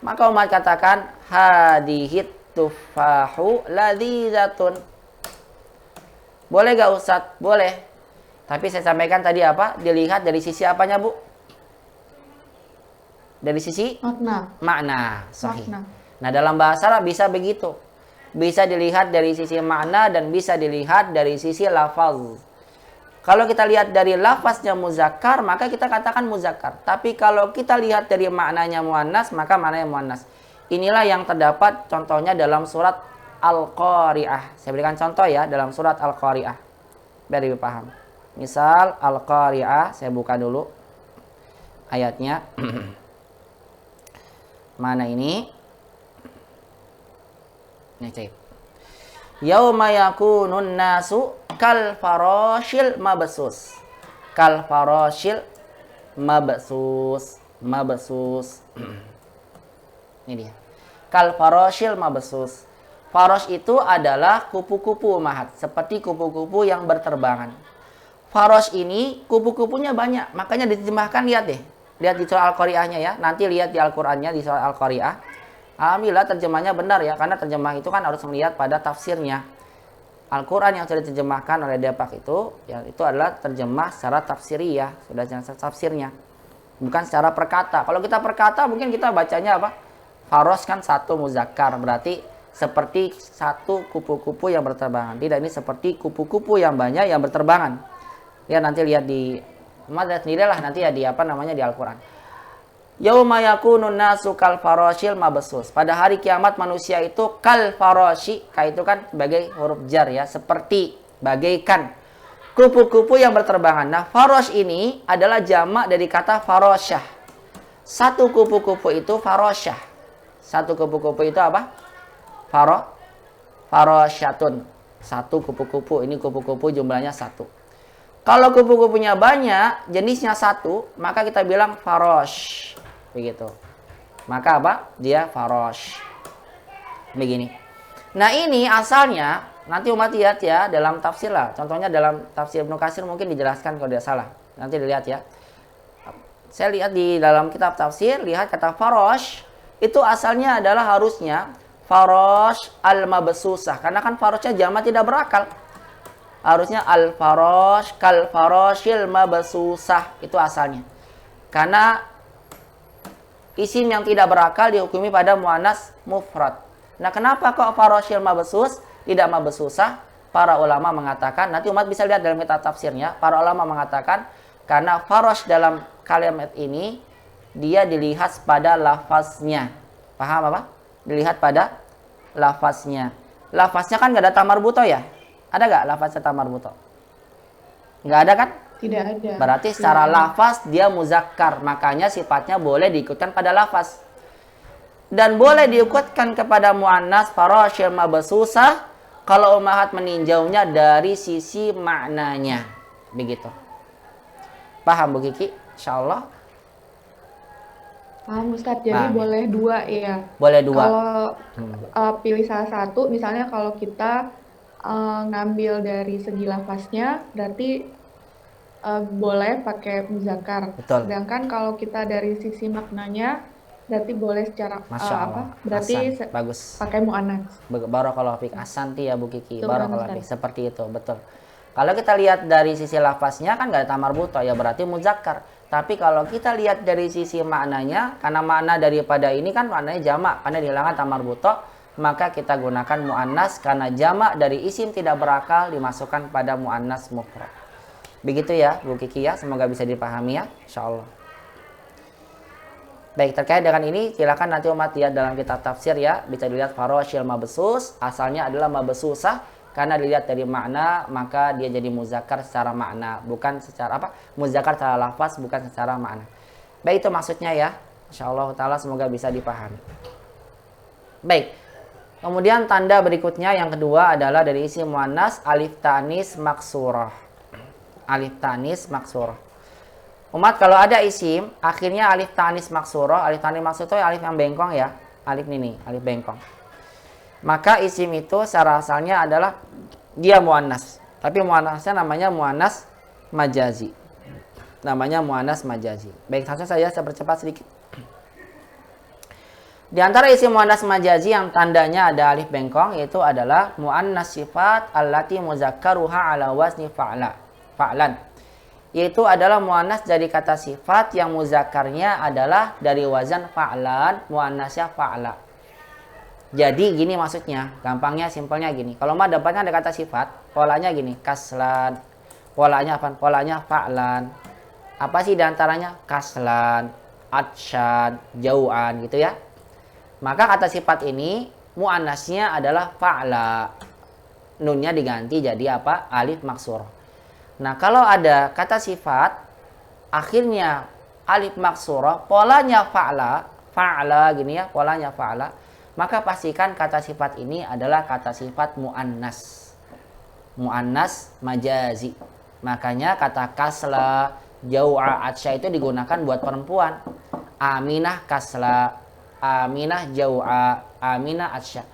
Maka umat katakan hadihit tufahu ladzizatun. Boleh gak Ustadz? Boleh. Tapi saya sampaikan tadi apa? Dilihat dari sisi apanya, Bu? Dari sisi makna. Sahih. Makna. Nah, dalam bahasa Arab bisa begitu. Bisa dilihat dari sisi makna dan bisa dilihat dari sisi lafaz. Kalau kita lihat dari lafaznya muzakkar, maka kita katakan muzakkar. Tapi kalau kita lihat dari maknanya muannas, maka maknanya muannas. Inilah yang terdapat contohnya dalam surat Al-Qari'ah. Saya berikan contoh ya dalam surat Al-Qari'ah. Biar lebih paham. Misal Al-Qari'ah, saya buka dulu ayatnya. Mana ini? Ini cek. Yauma yakunun nasu kal farashil mabsus. Kal farashil mabsus. Ini dia. Kal farashil mabsus. Farash itu adalah kupu-kupu mahat, seperti kupu-kupu yang berterbangan. Farash ini kupu-kupunya banyak, makanya diterjemahkan, lihat deh. Lihat di surah Al-Qari'ahnya ya. Nanti lihat di Al-Qur'annya di surah Al-Qari'ah. Alhamdulillah terjemahnya benar ya, karena terjemah itu kan harus melihat pada tafsirnya. Al-Quran yang sudah diterjemahkan oleh Depak itu, ya, itu adalah terjemah secara tafsiriyah, sudah tafsirnya, bukan secara perkata. Kalau kita perkata mungkin kita bacanya apa? Faros kan satu muzakkar, berarti seperti satu kupu-kupu yang berterbangan. Tidak, ini seperti kupu-kupu yang banyak yang berterbangan. Ya nanti lihat di, lihat sendirilah nanti ya di apa namanya di Al-Quran. Yauma yakunun nasu kal farashil mabsus. Pada hari kiamat manusia itu kal farashi, ka itu kan sebagai huruf jar ya, seperti, bagaikan kupu-kupu yang berterbangan. Nah, farash ini adalah jamak dari kata farasyah. Satu kupu-kupu itu farasyah. Satu kupu-kupu itu apa? Farosyatun. Satu kupu-kupu. Ini kupu-kupu jumlahnya satu. Kalau kupu-kupunya banyak, jenisnya satu, maka kita bilang farosh. Begitu. Maka apa? Dia farosh. Begini. Nah ini asalnya, nanti umat lihat ya dalam tafsir lah. Contohnya dalam tafsir Ibnu Katsir mungkin dijelaskan kalau tidak salah. Nanti dilihat ya. Saya lihat di dalam kitab tafsir, lihat kata farosh. Itu asalnya adalah harusnya farosh al-mabsusah. Karena kan faroshnya jamak tidak berakal. Harusnya al-farosh kal-faroshil mabsusah. Itu asalnya. Karena isim yang tidak berakal dihukumi pada muannas mufrad. Nah, kenapa kok faroshil mabsus tidak mabsusah? Para ulama mengatakan, nanti umat bisa lihat dalam kitab tafsirnya, para ulama mengatakan karena farosh dalam kalimat ini dia dilihat pada lafaznya. Paham apa? Dilihat pada lafaznya. Lafaznya kan gak ada tamar buto ya? Ada gak lafaznya tamar buto? Gak ada kan? Tidak ada. Berarti secara lafaz dia muzakkar, makanya sifatnya boleh diikutkan pada lafaz. Dan boleh diikutkan kepada muannas faroshil mabsusah kalau ummahat meninjaunya dari sisi maknanya. Begitu. Paham Bu Kiki? Insyaallah. Paham Ustadz, jadi Paham. boleh dua ya. Boleh dua. Kalau pilih salah satu, misalnya kalau kita ngambil dari segi lafaznya, berarti boleh pakai muzakkar. Betul. Sedangkan kalau kita dari sisi maknanya, berarti boleh secara Masya Allah. Berarti Hasan. Bagus. pakai mu'annas. Barakallahu fiik. Asanti ya Bu Kiki. Itu Barakallahu kan, fiik. Seperti itu, betul. Kalau kita lihat dari sisi lafaznya kan gak ada tamar buto, ya berarti muzakkar. Tapi kalau kita lihat dari sisi maknanya, karena makna daripada ini kan maknanya jamak, karena dihilangkan tamar buto, maka kita gunakan muannas karena jamak dari isim tidak berakal dimasukkan pada muannas mufrad. Begitu ya Bu Kiki ya, semoga bisa dipahami ya, insyaallah. Baik, terkait dengan ini silakan nanti umat lihat dalam kitab tafsir ya, bisa dilihat faroshil mabsus, asalnya adalah mabsusah karena dilihat dari makna maka dia jadi muzakkar secara makna, bukan secara apa? Muzakkar secara lafaz bukan secara makna. Baik, itu maksudnya ya. Insyaallah taala semoga bisa dipahami. Baik. Kemudian tanda berikutnya yang kedua adalah dari isim muannas alif tanis maksurah. Alif tanis maksurah. Umat kalau ada isim akhirnya alif tanis maksurah, alif tanis maksurah itu alif yang bengkong ya. Alif ini, alif bengkong. Maka isim itu secara asalnya adalah dia muannas. Tapi muannasnya namanya muannas majazi. Namanya muannas majazi. Baik, langsung saja saya percepat sedikit. Di antara isim muannas majazi yang tandanya ada alif bengkong yaitu adalah muannas sifat allati muzakkaruha ala wazni fa'lan. Yaitu adalah muannas dari kata sifat yang muzakkarnya adalah dari wazan fa'lan, muannasnya fa'la. Jadi gini maksudnya, gampangnya simpelnya gini. Kalau mah depannya ada kata sifat, polanya gini, kaslan. Polanya apa? Polanya fa'lan. Apa sih diantaranya? Kaslan, atsyan, jau'an gitu ya. Maka kata sifat ini muannasnya adalah fa'la. Nunnya diganti jadi apa? Alif maksurah. Nah, kalau ada kata sifat akhirnya alif maksurah, polanya fa'la gini ya, polanya fa'la, maka pastikan kata sifat ini adalah kata sifat muannas. Muannas majazi. Makanya kata kasla, jau'a, atsya itu digunakan buat perempuan. Aminah kasla, aminah jau'a, aminah atsya.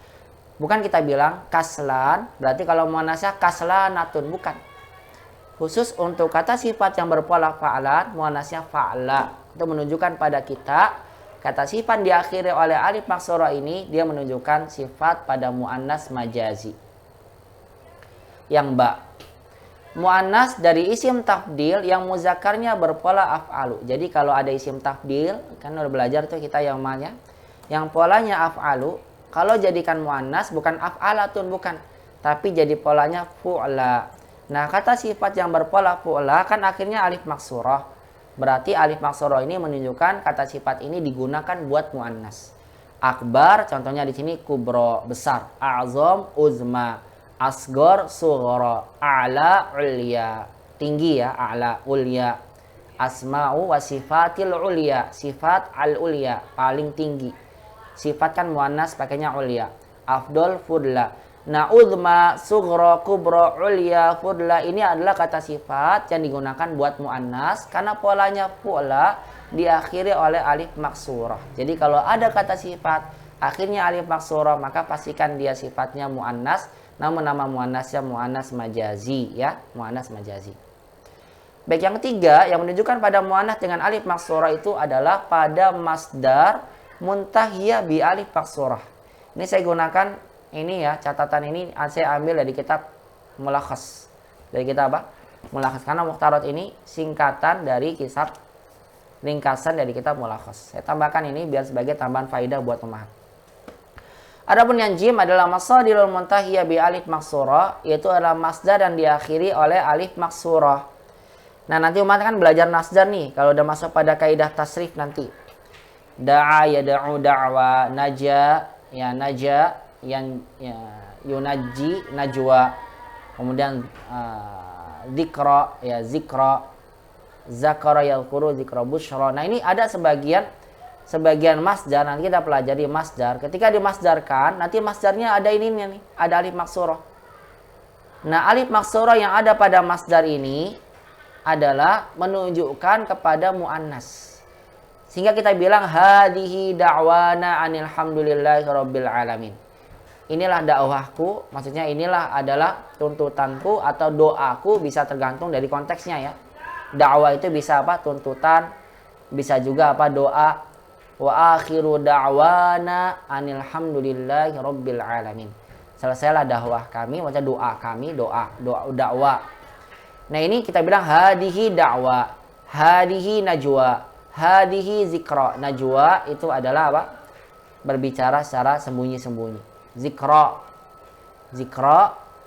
Bukan kita bilang kaslan, berarti kalau muannasnya kaslanatun, bukan. Khusus untuk kata sifat yang berpola fa'lan, muannasnya fa'la. Itu menunjukkan pada kita kata sifat diakhiri oleh alif maksurah ini dia menunjukkan sifat pada muannas majazi. Yang ba. Muannas dari isim tafdil yang muzakkarnya berpola af'alu. Jadi kalau ada isim tafdil, kan udah belajar tuh kita yang malnya, yang polanya af'alu, kalau jadikan muannas bukan af'alatun, bukan, tapi jadi polanya fu'la. Nah, kata sifat yang berpola fu'la kan akhirnya alif maksurah. Berarti alif maksurah ini menunjukkan kata sifat ini digunakan buat muannas. Akbar contohnya di sini kubro, besar, a'zam, uzma, asgor, sughra, a'la, ulya, tinggi ya, a'la, ulya, asma'u wa sifatil ulya, sifat al ulya, paling tinggi. Sifat kan muannas pakainya ulya. Afdol, fudla. Nah, uzma, sughra, kubra, ulya, fudla ini adalah kata sifat yang digunakan buat muannas karena polanya fu'la diakhiri oleh alif maksurah. Jadi kalau ada kata sifat akhirnya alif maksurah maka pastikan dia sifatnya muannas, namun nama muannasnya muannas majazi ya, muannas majazi. Baik, yang ketiga yang menunjukkan pada muannas dengan alif maksurah itu adalah pada masdar muntahiyah bi alif maksurah. Ini saya gunakan ini ya, catatan ini saya ambil dari kitab Mulakhas. Dari kitab apa? Mulakhas. Karena Mukhtarat ini singkatan dari kitab, ringkasan dari kitab Mulakhas. Saya tambahkan ini biar sebagai tambahan faidah buat pemahaman. Adapun yang jim adalah masadirul muntahiyah bi alif maksurah, yaitu adalah masdar dan diakhiri oleh alif maksurah. Nah, nanti umat kan belajar masdar nih kalau udah masuk pada kaidah tasrif nanti. Da'a yada'u da'wa, naja ya naja, yang ya, yunaji najwa, kemudian zikra ya zikra, zakara yadhkuru zikra busyra. Nah, ini ada sebagian masdar nanti kita pelajari masdar. Ketika dimasdarkan nanti masdarnya ada ininya nih, ada alif maksurah. Nah, alif maksurah yang ada pada masdar ini adalah menunjukkan kepada muannas. Sehingga kita bilang hadhihi da'wana anil hamdulillahi rabbil alamin. Inilah dakwahku, maksudnya inilah adalah tuntutanku atau doaku, bisa tergantung dari konteksnya ya. Dakwah itu bisa apa? Tuntutan, bisa juga apa? Doa. Wa akhiru da'wana anil hamdulillahi rabbil alamin. Selesailah dakwah kami, maksudnya doa kami, doa dakwah. Nah, ini kita bilang hadihi dakwah, hadihi najwa, hadihi zikra. Najwa itu adalah apa? Berbicara secara sembunyi-sembunyi. Zikra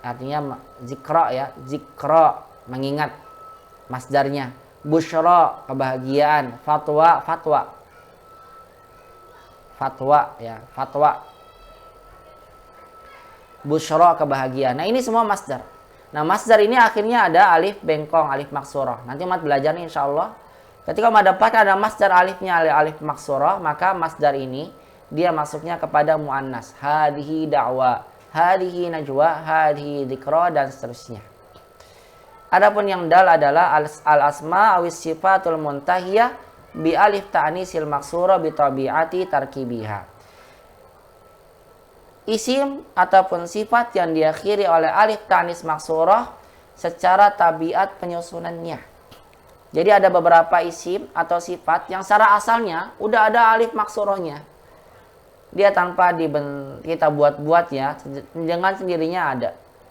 artinya zikra ya, zikra mengingat masdarnya. Busyra kebahagiaan, fatwa ya, fatwa. Busyra kebahagiaan. Nah, ini semua masdar. Nah, masdar ini akhirnya ada alif bengkong, alif maksurah. Nanti umat belajar nih insyaallah. Ketika umat dapatkan ada masdar alifnya alif maksurah, maka masdar ini dia masuknya kepada muannas. Hadhihi da'wa, hadhihi najwa, hadhihi dzikra dan seterusnya. Adapun yang dal adalah al-asma awis sifatul muntahiyah bi alif ta'nisil maksura bi tabi'ati tarkibiha. Isim ataupun sifat yang diakhiri oleh alif ta'nis maksurah secara tabiat penyusunannya. Jadi ada beberapa isim atau sifat yang secara asalnya udah ada alif maksurahnya. Dia tanpa kita buat-buat ya, dengan sendirinya ada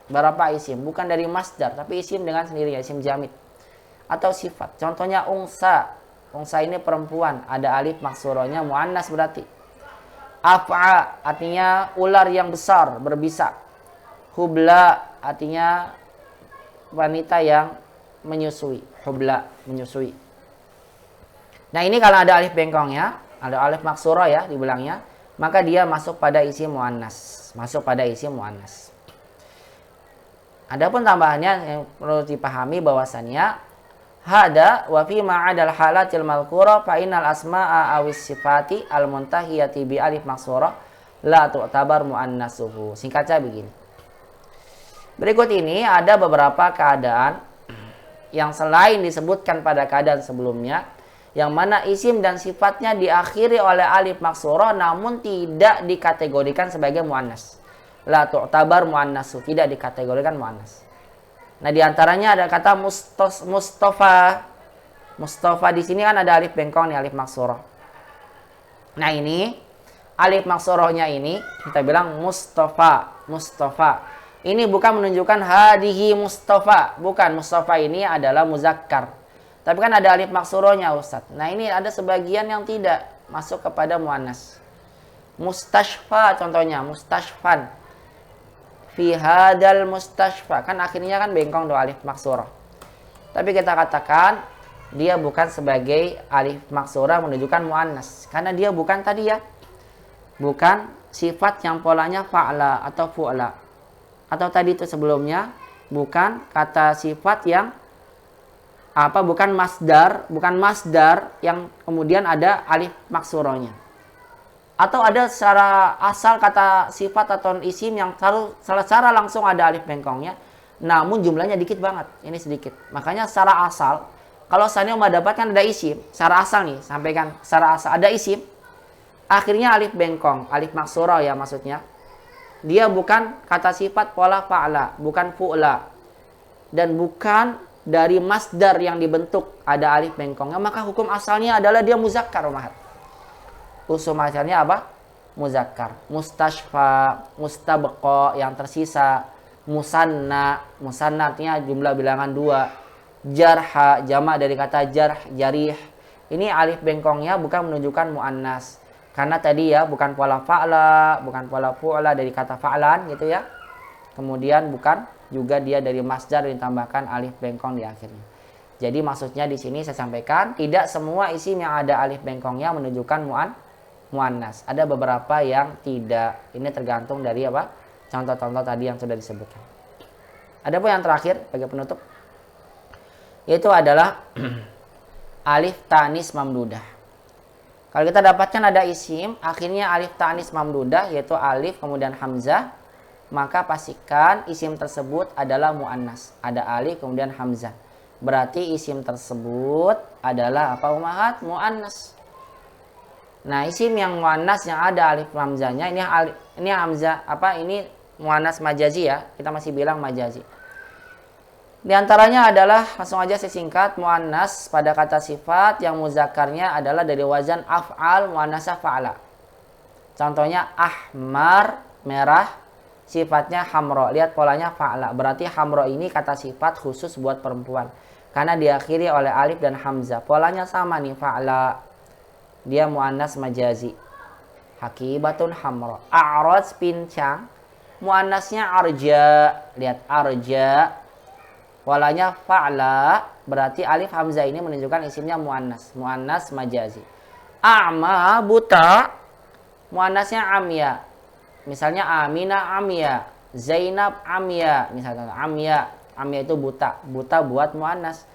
beberapa isim, bukan dari masdar tapi isim dengan sendirinya, isim jamid atau sifat. Contohnya unsa ini perempuan, ada alif maksurahnya muannas berarti. Af'a artinya ular yang besar, berbisa. Hubla artinya wanita yang menyusui, hubla menyusui. Nah, ini kalau ada alif bengkong ya, ada alif maksurah ya dibilangnya, maka dia masuk pada isim muannas, Adapun tambahannya yang perlu dipahami bahwasannya hada wa fi ma'adal halatil malqura fa innal asma'a awis sifati al muntahiyati bi alif maksurah la tu'tabar muannasuhu. Singkatnya begini. Berikut ini ada beberapa keadaan yang selain disebutkan pada keadaan sebelumnya, yang mana isim dan sifatnya diakhiri oleh alif maksurah namun tidak dikategorikan sebagai muannas. La tu'tabar muannasu, tidak dikategorikan muannas. Nah, diantaranya ada kata Mustafa. Mustafa di sini kan ada alif bengkong nih, alif maksurah. Nah, ini alif maksurahnya ini kita bilang Mustafa. Ini bukan menunjukkan hadihi Mustafa, bukan. Mustafa ini adalah muzakkar. Tapi kan ada alif maksurahnya, Ustaz. Nah, ini ada sebagian yang tidak masuk kepada muannas. Mustashfa contohnya, mustashfan. Fi hadal mustashfa, kan akhirnya kan bengkong do alif maksurah. Tapi kita katakan dia bukan sebagai alif maksurah menunjukkan muannas karena dia bukan tadi ya. Bukan sifat yang polanya fa'la atau fu'la. Atau tadi itu sebelumnya bukan kata sifat yang bukan masdar yang kemudian ada alif maksurahnya. Atau ada secara asal kata sifat atau isim yang secara langsung ada alif bengkongnya, namun jumlahnya dikit banget. Ini sedikit. Makanya secara asal, kalau seandainya mau dapatkan ada isim, secara asal nih, sampaikan secara asal ada isim, akhirnya alif bengkong, alif maksurah ya maksudnya. Dia bukan kata sifat pola fa'la, bukan fu'la, dan bukan dari masdar yang dibentuk ada alif bengkongnya, maka hukum asalnya adalah dia muzakkar umahat. Usul asalnya apa? Muzakkar. Mustashfa, mustabqa yang tersisa, musanna, musanna artinya jumlah bilangan 2, jarha jamak dari kata jarh, jarih. Ini alif bengkongnya bukan menunjukkan muannas. Karena tadi ya bukan pola fa'la, bukan pola fu'la dari kata fa'lan gitu ya. Kemudian bukan juga dia dari masdar ditambahkan alif bengkong di akhirnya. Jadi maksudnya di sini saya sampaikan tidak semua isim yang ada alif bengkongnya menunjukkan muannas. Ada beberapa yang tidak. Ini tergantung dari apa? Contoh-contoh tadi yang sudah disebutkan. Ada pun yang terakhir sebagai penutup yaitu adalah alif ta'nis mamdudah. Kalau kita dapatkan ada isim akhirnya alif ta'nis mamdudah yaitu alif kemudian hamzah, maka pastikan isim tersebut adalah muannas. Ada alif kemudian hamzah. Berarti isim tersebut adalah apa umahat? Muannas. Nah, isim yang muannas yang ada alif hamzahnya ini hamzah apa? Ini muannas majazi ya. Kita masih bilang majazi. Di antaranya adalah langsung aja saya singkat muannas pada kata sifat yang muzakkarnya adalah dari wazan af'al muannasah fa'ala. Contohnya ahmar merah, sifatnya hamro. Lihat polanya fa'ala. Berarti hamro ini kata sifat khusus buat perempuan. Karena diakhiri oleh alif dan hamzah. Polanya sama nih fa'ala. Dia muannas majazi. Hakibatun hamro. A'raj pincang. Muannasnya arja. Lihat arja. Polanya fa'la. Berarti alif hamzah ini menunjukkan isimnya muannas. Muannas majazi. A'ma buta. Muannasnya amya. Misalnya Aminah amya, Zainab amya, misalnya amya, amya itu buta, buta buat muannas.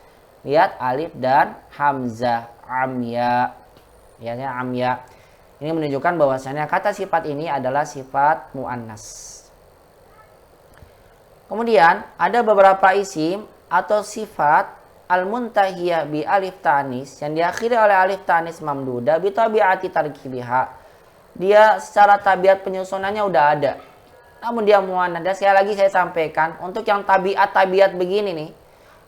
Lihat alif dan hamzah amya, lihatnya amya. Ini menunjukkan bahwasanya kata sifat ini adalah sifat muannas. Kemudian ada beberapa isim atau sifat al-muntahiyah bi alif ta'nis yang diakhiri oleh alif ta'nis mamdudah bi tabi'ati tarkibiha. Dia secara tabiat penyusunannya udah ada. Namun dia muannas. Dan sekali lagi saya sampaikan, untuk yang tabiat begini nih,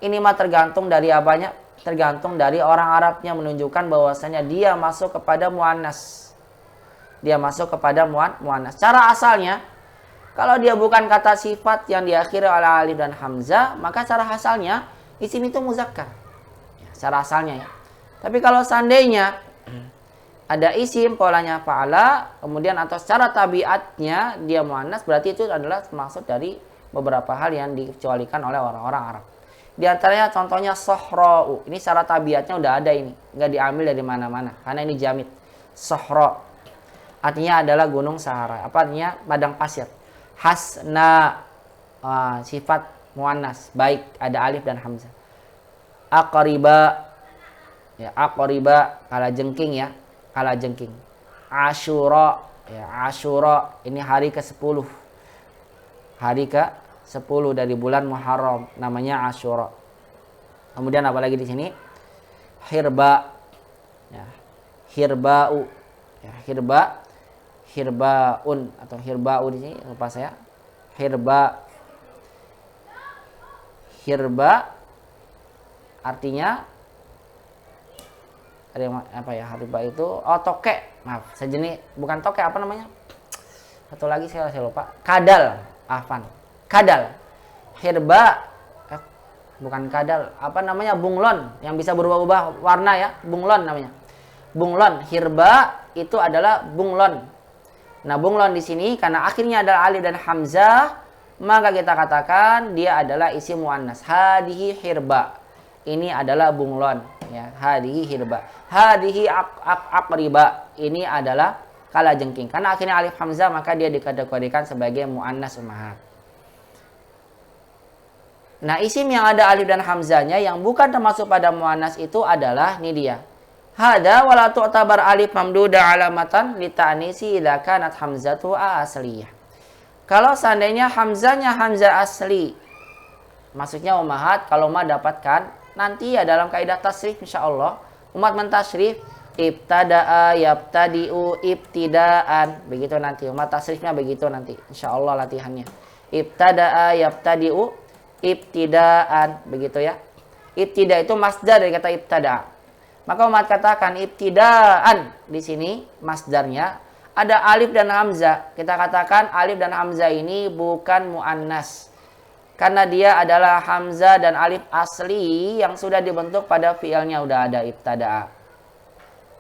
ini mah tergantung dari apanya? Tergantung dari orang Arabnya menunjukkan bahwasanya dia masuk kepada muannas. Dia masuk kepada muannas. Cara asalnya, kalau dia bukan kata sifat yang diakhiri oleh alif dan hamzah, maka cara asalnya isim itu muzakkar. Ya, cara asalnya ya. Tapi kalau seandainya ada isim polanya fa'ala, kemudian atau secara tabiatnya dia muannas, berarti itu adalah maksud dari beberapa hal yang dikecualikan oleh orang-orang Arab. Di antaranya contohnya sohra'u. Ini secara tabiatnya udah ada ini, nggak diambil dari mana-mana karena ini jamid. Sohra artinya adalah gunung Sahara. Apa artinya? Padang pasir. Hasna sifat muannas, baik ada alif dan hamzah. Aqriba ya, aqriba kala jengking ya. Kala jengking. Asyura ya, Asyura ini hari ke-10. Hari ke-10 dari bulan Muharram namanya Asyura. Kemudian apa lagi di sini? Hirba ya, hirbau ya, hirbaun atau hirbau di sini lupa saya. Hirba artinya ada apa ya, hirba itu tokek, maaf sejenis, bukan tokek, apa namanya satu lagi saya lupa, kadal, kadal. Hirba bukan kadal, apa namanya, bunglon yang bisa berubah-ubah warna ya, bunglon namanya, bunglon. Hirba itu adalah bunglon. Nah, bunglon di sini karena akhirnya adalah alif dan hamzah, maka kita katakan dia adalah isim muannas. Hadihi hirba, ini adalah bunglon ya, hadihi hirba. Hadihi aqriba, ini adalah kala jengking. Karena akhirnya alif hamzah maka dia dikategorikan sebagai muannas ummahat. Nah, isim yang ada alif dan hamzahnya yang bukan termasuk pada muannas itu adalah ini dia. Hada wala tu'tabar alif mamduda alamatan li ta'nisi idza kanat hamzatu asliyah. Kalau seandainya hamzanya hamzah asli, maksudnya ummahat, kalau umat dapatkan nanti ya dalam kaidah tasrif insyaallah umat mentasrif ibtada'a yabtadi'u ibtidaan, begitu nanti umat tasrifnya begitu nanti insyaallah latihannya. Ibtada'a yabtadi'u ibtidaan, begitu ya. Ibtida itu masdar dari kata ibtada. Maka umat katakan ibtidaan di sini masdarnya ada alif dan hamzah. Kita katakan alif dan hamzah ini bukan muannas. Karena dia adalah hamzah dan alif asli yang sudah dibentuk pada fiilnya udah ada ibtada'a.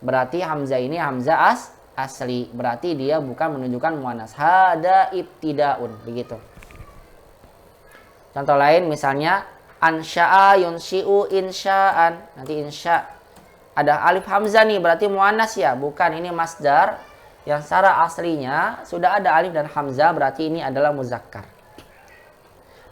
Berarti hamzah ini hamzah asli. Berarti dia bukan menunjukkan muannas. Hada ibtidaun, begitu. Contoh lain misalnya ansya'a yunsyi'u insya'an. Nanti insya' ada alif hamzah nih, berarti muannas ya, bukan, ini masdar yang secara aslinya sudah ada alif dan hamzah, berarti ini adalah muzakkar.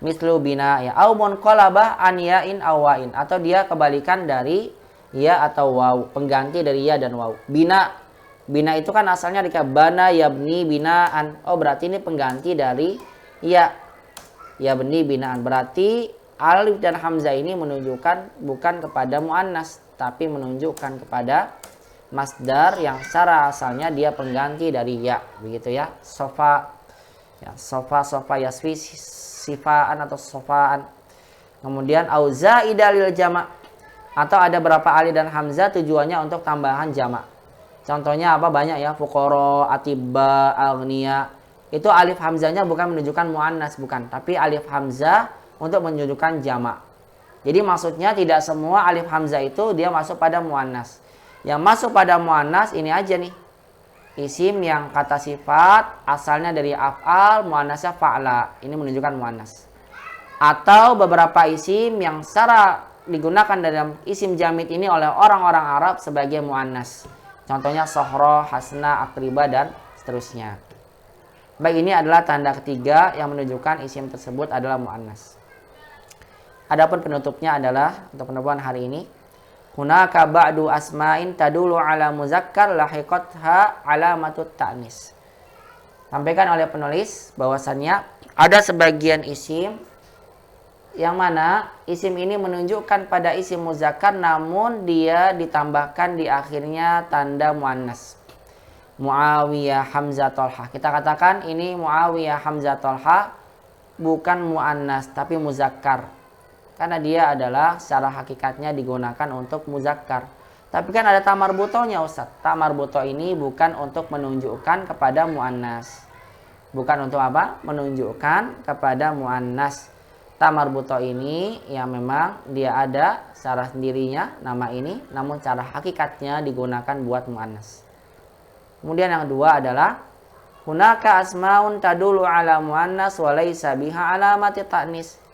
Mislu bina ya, au munqalabah an ya'in aw wa'in, atau dia kebalikan dari ya atau waw, pengganti dari ya dan waw. Bina itu kan asalnya dari bana yabni binaan. Oh, berarti ini pengganti dari ya yabni binaan. Berarti alif dan hamzah ini menunjukkan bukan kepada muannas, tapi menunjukkan kepada masdar yang secara asalnya dia pengganti dari ya, begitu ya. Sofa ya, sofa yasfi sifaan atau sofaan. Kemudian auza idalil jama', atau ada berapa alif dan hamzah tujuannya untuk tambahan jama'. Contohnya apa? Banyak ya, fuqara, atibba, aghnia. Itu alif hamzahnya bukan menunjukkan muannas, bukan, tapi alif hamzah untuk menunjukkan jama'. Jadi maksudnya tidak semua alif hamzah itu dia masuk pada muannas. Yang masuk pada muannas ini aja nih. Isim yang kata sifat asalnya dari af'al, muannasnya fa'la. Ini menunjukkan muannas. Atau beberapa isim yang secara digunakan dalam isim jamid ini oleh orang-orang Arab sebagai muannas. Contohnya sohro, hasna, akriba, dan seterusnya. Baik, ini adalah tanda ketiga yang menunjukkan isim tersebut adalah muannas. Adapun penutupnya adalah untuk penutupan hari ini, hunaka ba'du asma'in tadulu ala muzakkar lahiqatha alamatut ta'nis. Sampaikan oleh penulis bahwasannya ada sebagian isim yang mana isim ini menunjukkan pada isim muzakkar namun dia ditambahkan di akhirnya tanda muannas. Muawiyah, Hamzah, Tolha. Kita katakan ini Muawiyah, Hamzah, Tolha bukan muannas tapi muzakkar. Karena dia adalah secara hakikatnya digunakan untuk muzakkar. Tapi kan ada tamar butonya Ustaz. Tamar buto ini bukan untuk menunjukkan kepada muannas. Bukan untuk apa? Menunjukkan kepada muannas. Tamar buto ini yang memang dia ada secara sendirinya nama ini, namun cara hakikatnya digunakan buat muannas. Kemudian yang kedua adalah hunaka asmaun tadulu ala muannas wa laisa biha alamati ta'nis.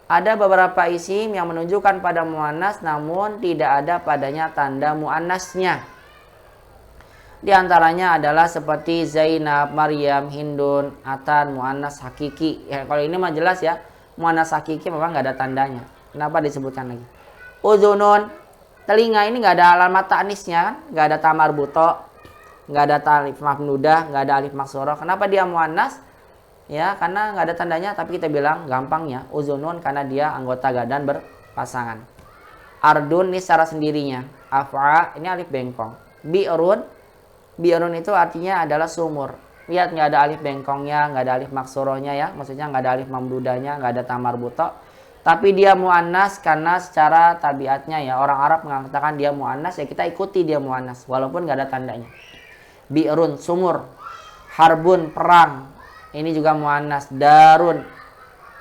Ada beberapa isim yang menunjukkan pada muannas namun tidak ada padanya tanda muannasnya. Di antaranya adalah seperti Zainab, Maryam, Hindun, Atan, muannas hakiki. Ya, kalau ini mah jelas ya, muannas hakiki memang nggak ada tandanya. Kenapa disebutkan lagi? Uzunun, telinga ini nggak ada alamat ta'nisnya kan? Nggak ada tamar buto, nggak ada alif mamdudah, nggak ada alif maksuro. Kenapa dia muannas? Ya, karena nggak ada tandanya, tapi kita bilang gampangnya uzunun karena dia anggota gadan berpasangan. Ardun ini secara sendirinya. Af'a ini alif bengkong. Bi'run itu artinya adalah sumur. Lihat nggak ada alif bengkongnya, nggak ada alif maksurohnya ya. Maksudnya nggak ada alif mamdudahnya, nggak ada tamar buto. Tapi dia muannas karena secara tabiatnya ya orang Arab mengatakan dia muannas ya kita ikuti dia muannas walaupun nggak ada tandanya. Bi'run sumur. Harbun perang. Ini juga muannas. Darun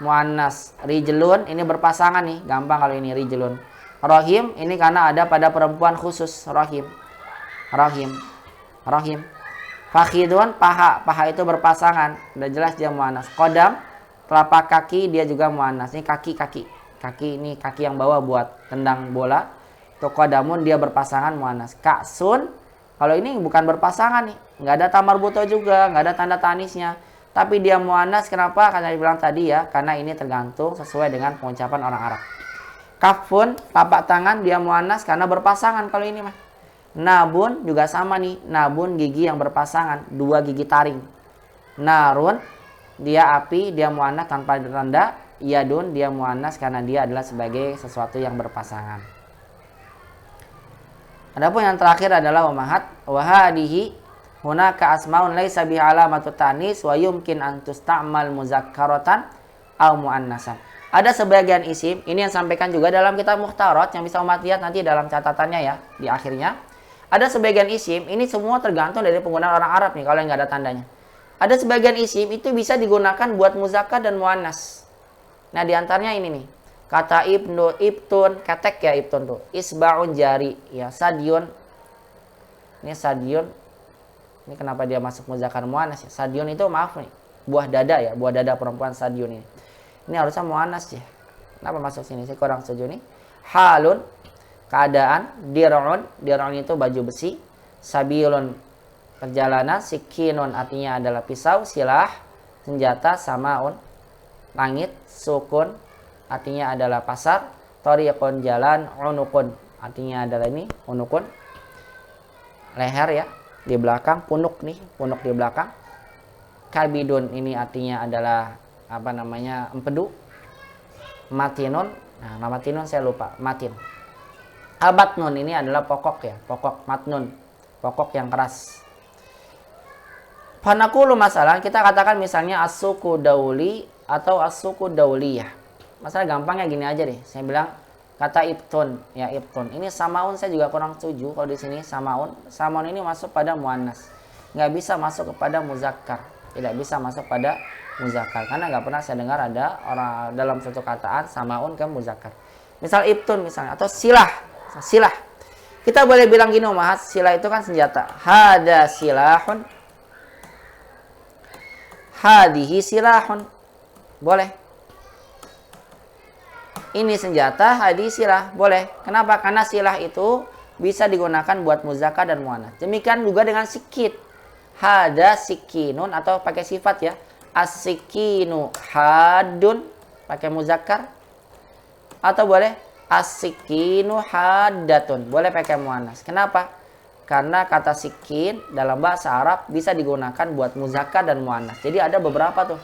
muannas. Rijlun ini berpasangan nih, gampang kalau ini rijlun. Rohim ini karena ada pada perempuan khusus rohim. Fakhidun paha itu berpasangan, udah jelas dia muannas. Qadam telapak kaki dia juga muannas. Ini kaki ini kaki yang bawa buat tendang bola. Itu qadamun dia berpasangan muannas. Ka'sun kalau ini bukan berpasangan nih, nggak ada tamar buto juga, nggak ada tanda tanisnya. Tapi dia muannas kenapa? Karena dibilang tadi ya, karena ini tergantung sesuai dengan pengucapan orang Arab. Kafun, tapak tangan dia muannas karena berpasangan kalau ini mah. Nabun juga sama nih. Nabun gigi yang berpasangan, 2 gigi taring. Narun dia api, dia muannas tanpa tanda. Yadun dia muannas karena dia adalah sebagai sesuatu yang berpasangan. Adapun yang terakhir adalah umahat wa hadihi hunaka asmaun laisa bi alamatu tanis wa yumkin an tusta'mal muzakkaratan aw muannasan. Ada sebagian isim, ini yang sampaikan juga dalam kitab Mukhtarat yang bisa umat lihat nanti dalam catatannya ya di akhirnya. Ada sebagian isim, ini semua tergantung dari penggunaan orang Arab nih kalau yang nggak ada tandanya. Ada sebagian isim itu bisa digunakan buat muzakkar dan muannas. Nah, diantaranya ini nih. Kata ibnu, ibtun, ketek ya ibtun tuh. Isba'un jari, ya sadyun. Ini sadyun. Ini kenapa dia masuk muzakkar muannas ya? Sadyun itu maaf nih, buah dada ya, buah dada perempuan sadyun ini. Ini harusnya muannas ya. Kenapa masuk sini? Saya kurang setuju nih. Halun, keadaan. Dir'un, dir'un itu baju besi. Sabilun, perjalanan. Sikinun artinya adalah pisau. Silah, senjata. Samaun, langit. Sukun artinya adalah pasar. Thariqun, jalan. Unukun artinya adalah ini unukun, leher ya, di belakang. Punuk nih, punuk di belakang. Kabidun ini artinya adalah apa namanya, empedu. Matinun, nah nama tinun saya lupa, matin. Abatnun ini adalah pokok ya, pokok. Matnun, pokok yang keras. Fanaqulu masalah, kita katakan misalnya as-suku dauli atau as-suku dauliyah. Masalah gampangnya gini aja deh. Saya bilang kata ibtun, ya ibtun. Ini samaun saya juga kurang setuju kalau di sini samaun. Samaun ini masuk pada muannas. Nggak bisa masuk kepada muzakkar. Tidak bisa masuk pada muzakkar karena nggak pernah saya dengar ada orang dalam suatu kataan samaun ke muzakkar. Misal ibtun misalnya atau silah. Silah. Kita boleh bilang gini umahat, silah itu kan senjata. Hada silahun. Hadihi silahun. Boleh. Ini senjata, hadihi silah. Boleh. Kenapa? Karena silah itu bisa digunakan buat muzakkar dan muannas. Demikian juga dengan sikit. Hada sikinun atau pakai sifat ya. As-sikinu hadun pakai muzakkar. Atau boleh as-sikinu haddatun. Boleh pakai muannas. Kenapa? Karena kata sikin dalam bahasa Arab bisa digunakan buat muzakkar dan muannas. Jadi ada beberapa tuh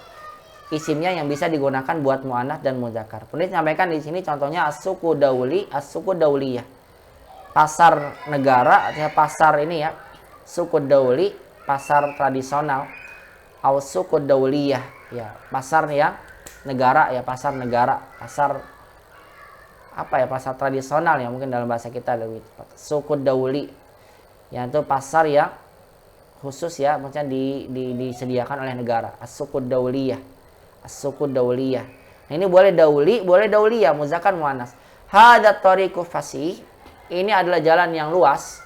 isimnya yang bisa digunakan buat muannas dan muzakkar. Penulis menyampaikan di sini contohnya as-suku dauli, as-suku dauliyah. Pasar negara, artinya pasar ini ya. Suku dauli, pasar tradisional. Suku dauliyah, ya, pasar yang negara ya, pasar negara, pasar apa ya, pasar tradisional ya mungkin dalam bahasa kita lebih tepat. Suku dauli, ya itu pasar yang khusus ya, maksudnya disediakan oleh negara. As-suku dauliyah, as-suku dauliyah. Nah, ini boleh dauli, boleh dauliyah, muzakkar muannas. Hada tariqu fasih, ini adalah jalan yang luas.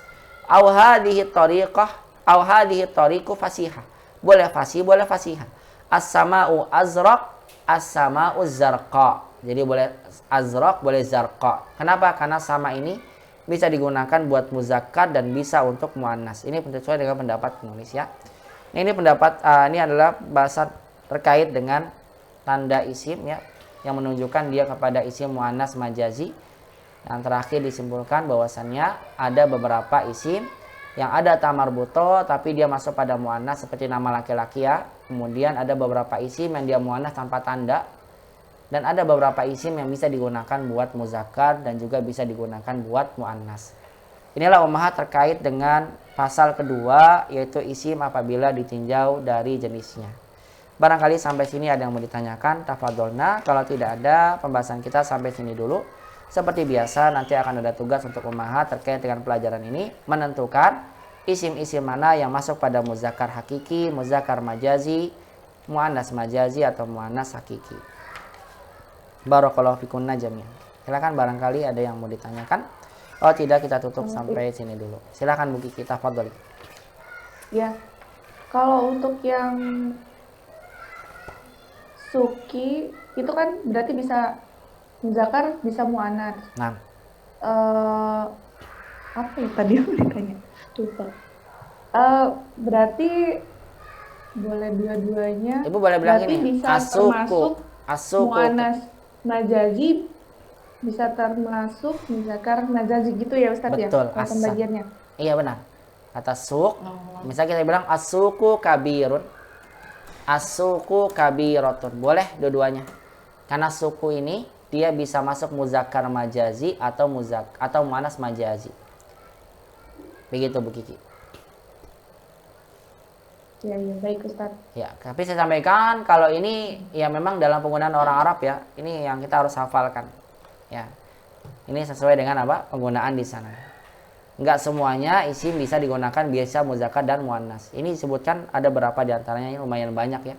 Au hadhihi tariqah, au hadhihi tariqu fasihah. Boleh fasih, boleh fasihah. As-sama'u azraq, as-sama'u zarqa. Jadi boleh azraq, boleh zarqa. Kenapa? Karena sama ini bisa digunakan buat muzakkar dan bisa untuk muannas. Ini sesuai dengan pendapat penulis ya. Ini pendapat ini adalah bahasa terkait dengan tanda isim ya, yang menunjukkan dia kepada isim muannas majazi. Yang terakhir disimpulkan bahwasannya ada beberapa isim yang ada tamarbuto tapi dia masuk pada muannas seperti nama laki-laki ya. Kemudian ada beberapa isim yang dia muannas tanpa tanda. Dan ada beberapa isim yang bisa digunakan buat muzakkar dan juga bisa digunakan buat muannas. Inilah umahat terkait dengan pasal kedua, yaitu isim apabila ditinjau dari jenisnya. Barangkali sampai sini ada yang mau ditanyakan, tafadholna. Kalau tidak ada, pembahasan kita sampai sini dulu. Seperti biasa, nanti akan ada tugas untuk umahat terkait dengan pelajaran ini, menentukan isim-isim mana yang masuk pada muzakkar hakiki, muzakkar majazi, muannas majazi atau muannas hakiki. Barakallahu fikunna jami'an. Silakan barangkali ada yang mau ditanyakan. Oh tidak, kita tutup sampai sini dulu. Silakan Bu Kiki, tafadhol. Ya, kalau untuk yang suki itu kan berarti bisa muzakkar, bisa muannas. Nah, apa ya tadi yang ditanya? Lupa. Berarti boleh dua-duanya. Ibu boleh bilang berarti ini. bisa termasuk muannas majazi, bisa termasuk muzakkar majazi gitu ya Ustadz ya? Betul, Kalau pembagiannya. Iya benar. Kata suk, Oh. misalnya kita bilang as-suku kabirun, as-suku kabirotun. Boleh dua-duanya. Karena suku ini dia bisa masuk muzakkar majazi atau muannas majazi. Begitu Bu Kiki. Ya, ya, baik Ustaz. Ya, tapi saya sampaikan kalau ini ya memang dalam penggunaan orang Arab ya. Ini yang kita harus hafalkan. Ya. Ini sesuai dengan apa? Penggunaan di sana. Enggak semuanya isim bisa digunakan biasa muzakkar dan muannas. Ini disebutkan ada berapa di antaranya, ini lumayan banyak ya.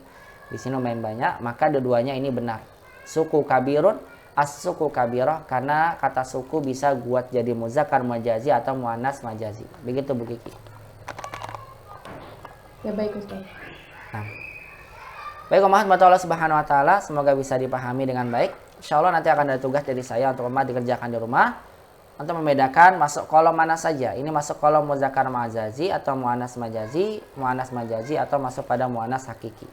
Di sini lumayan banyak, maka dua-duanya ini benar. Suku kabirun, as-suku kabirah, karena kata suku bisa buat jadi muzakkar majazi atau muannas majazi. Begitu Bu Kiki. Ya, baik Ustaz. Nah. Baik, umat Allah Subhanahu wa taala, semoga bisa dipahami dengan baik. Insyaallah nanti akan ada tugas dari saya untuk umat dikerjakan di rumah untuk membedakan masuk kolom mana saja. Ini masuk kolom muzakkar majazi atau muannas majazi atau masuk pada muannas hakiki.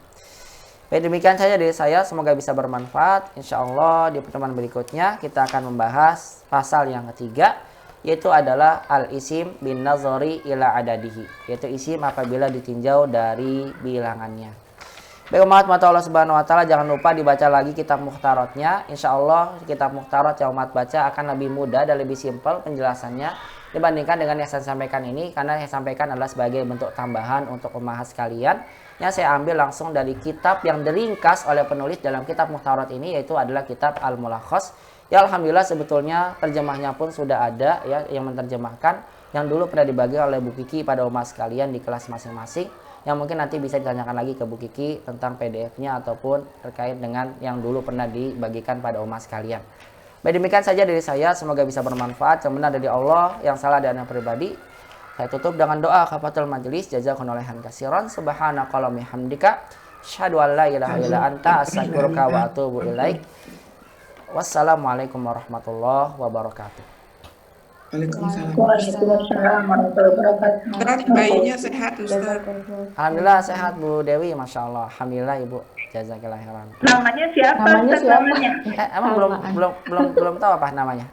Baik, demikian saja dari saya, semoga bisa bermanfaat. Insyaallah di pertemuan berikutnya kita akan membahas pasal yang ketiga, yaitu adalah al-isim bin nazari ila adadihi, yaitu isim apabila ditinjau dari bilangannya. Baik, umat Allah Subhanahu wa taala, jangan lupa dibaca lagi kitab mukhtarotnya. Insyaallah kitab mukhtarot yang umat baca akan lebih mudah dan lebih simpel penjelasannya dibandingkan dengan yang saya sampaikan ini, karena yang saya sampaikan adalah sebagai bentuk tambahan untuk pemahas kalian yang saya ambil langsung dari kitab yang diringkas oleh penulis dalam kitab mukhtarot ini, yaitu adalah kitab Al-Mulakhas. Ya alhamdulillah sebetulnya terjemahnya pun sudah ada ya yang menerjemahkan, yang dulu pernah dibagi oleh Bu Kiki pada umat sekalian di kelas masing-masing, yang mungkin nanti bisa ditanyakan lagi ke Bu Kiki tentang PDF-nya ataupun terkait dengan yang dulu pernah dibagikan pada umat sekalian. Baik, demikian saja dari saya, semoga bisa bermanfaat. Yang benar dari Allah, yang salah dari anak pribadi. Saya tutup dengan doa kafatul majelis. Jazakumullahu khairan. Subhanakallahumma hamdika asyhadu an la ilaha illa anta astaghfiruka wa atubu ilaik. Wassalamualaikum warahmatullahi wabarakatuh. Waalaikumsalam. Waalaikumsalam warahmatullahi wabarakatuh. Ustaz, bayinya sehat Ustaz. Jazakallah. Alhamdulillah sehat Bu Dewi, Masya Allah. Alhamdulillah Ibu. Jazakallah khairan. Namanya siapa? Namanya Ustaz, siapa? namanya? Emang belum tahu apa namanya?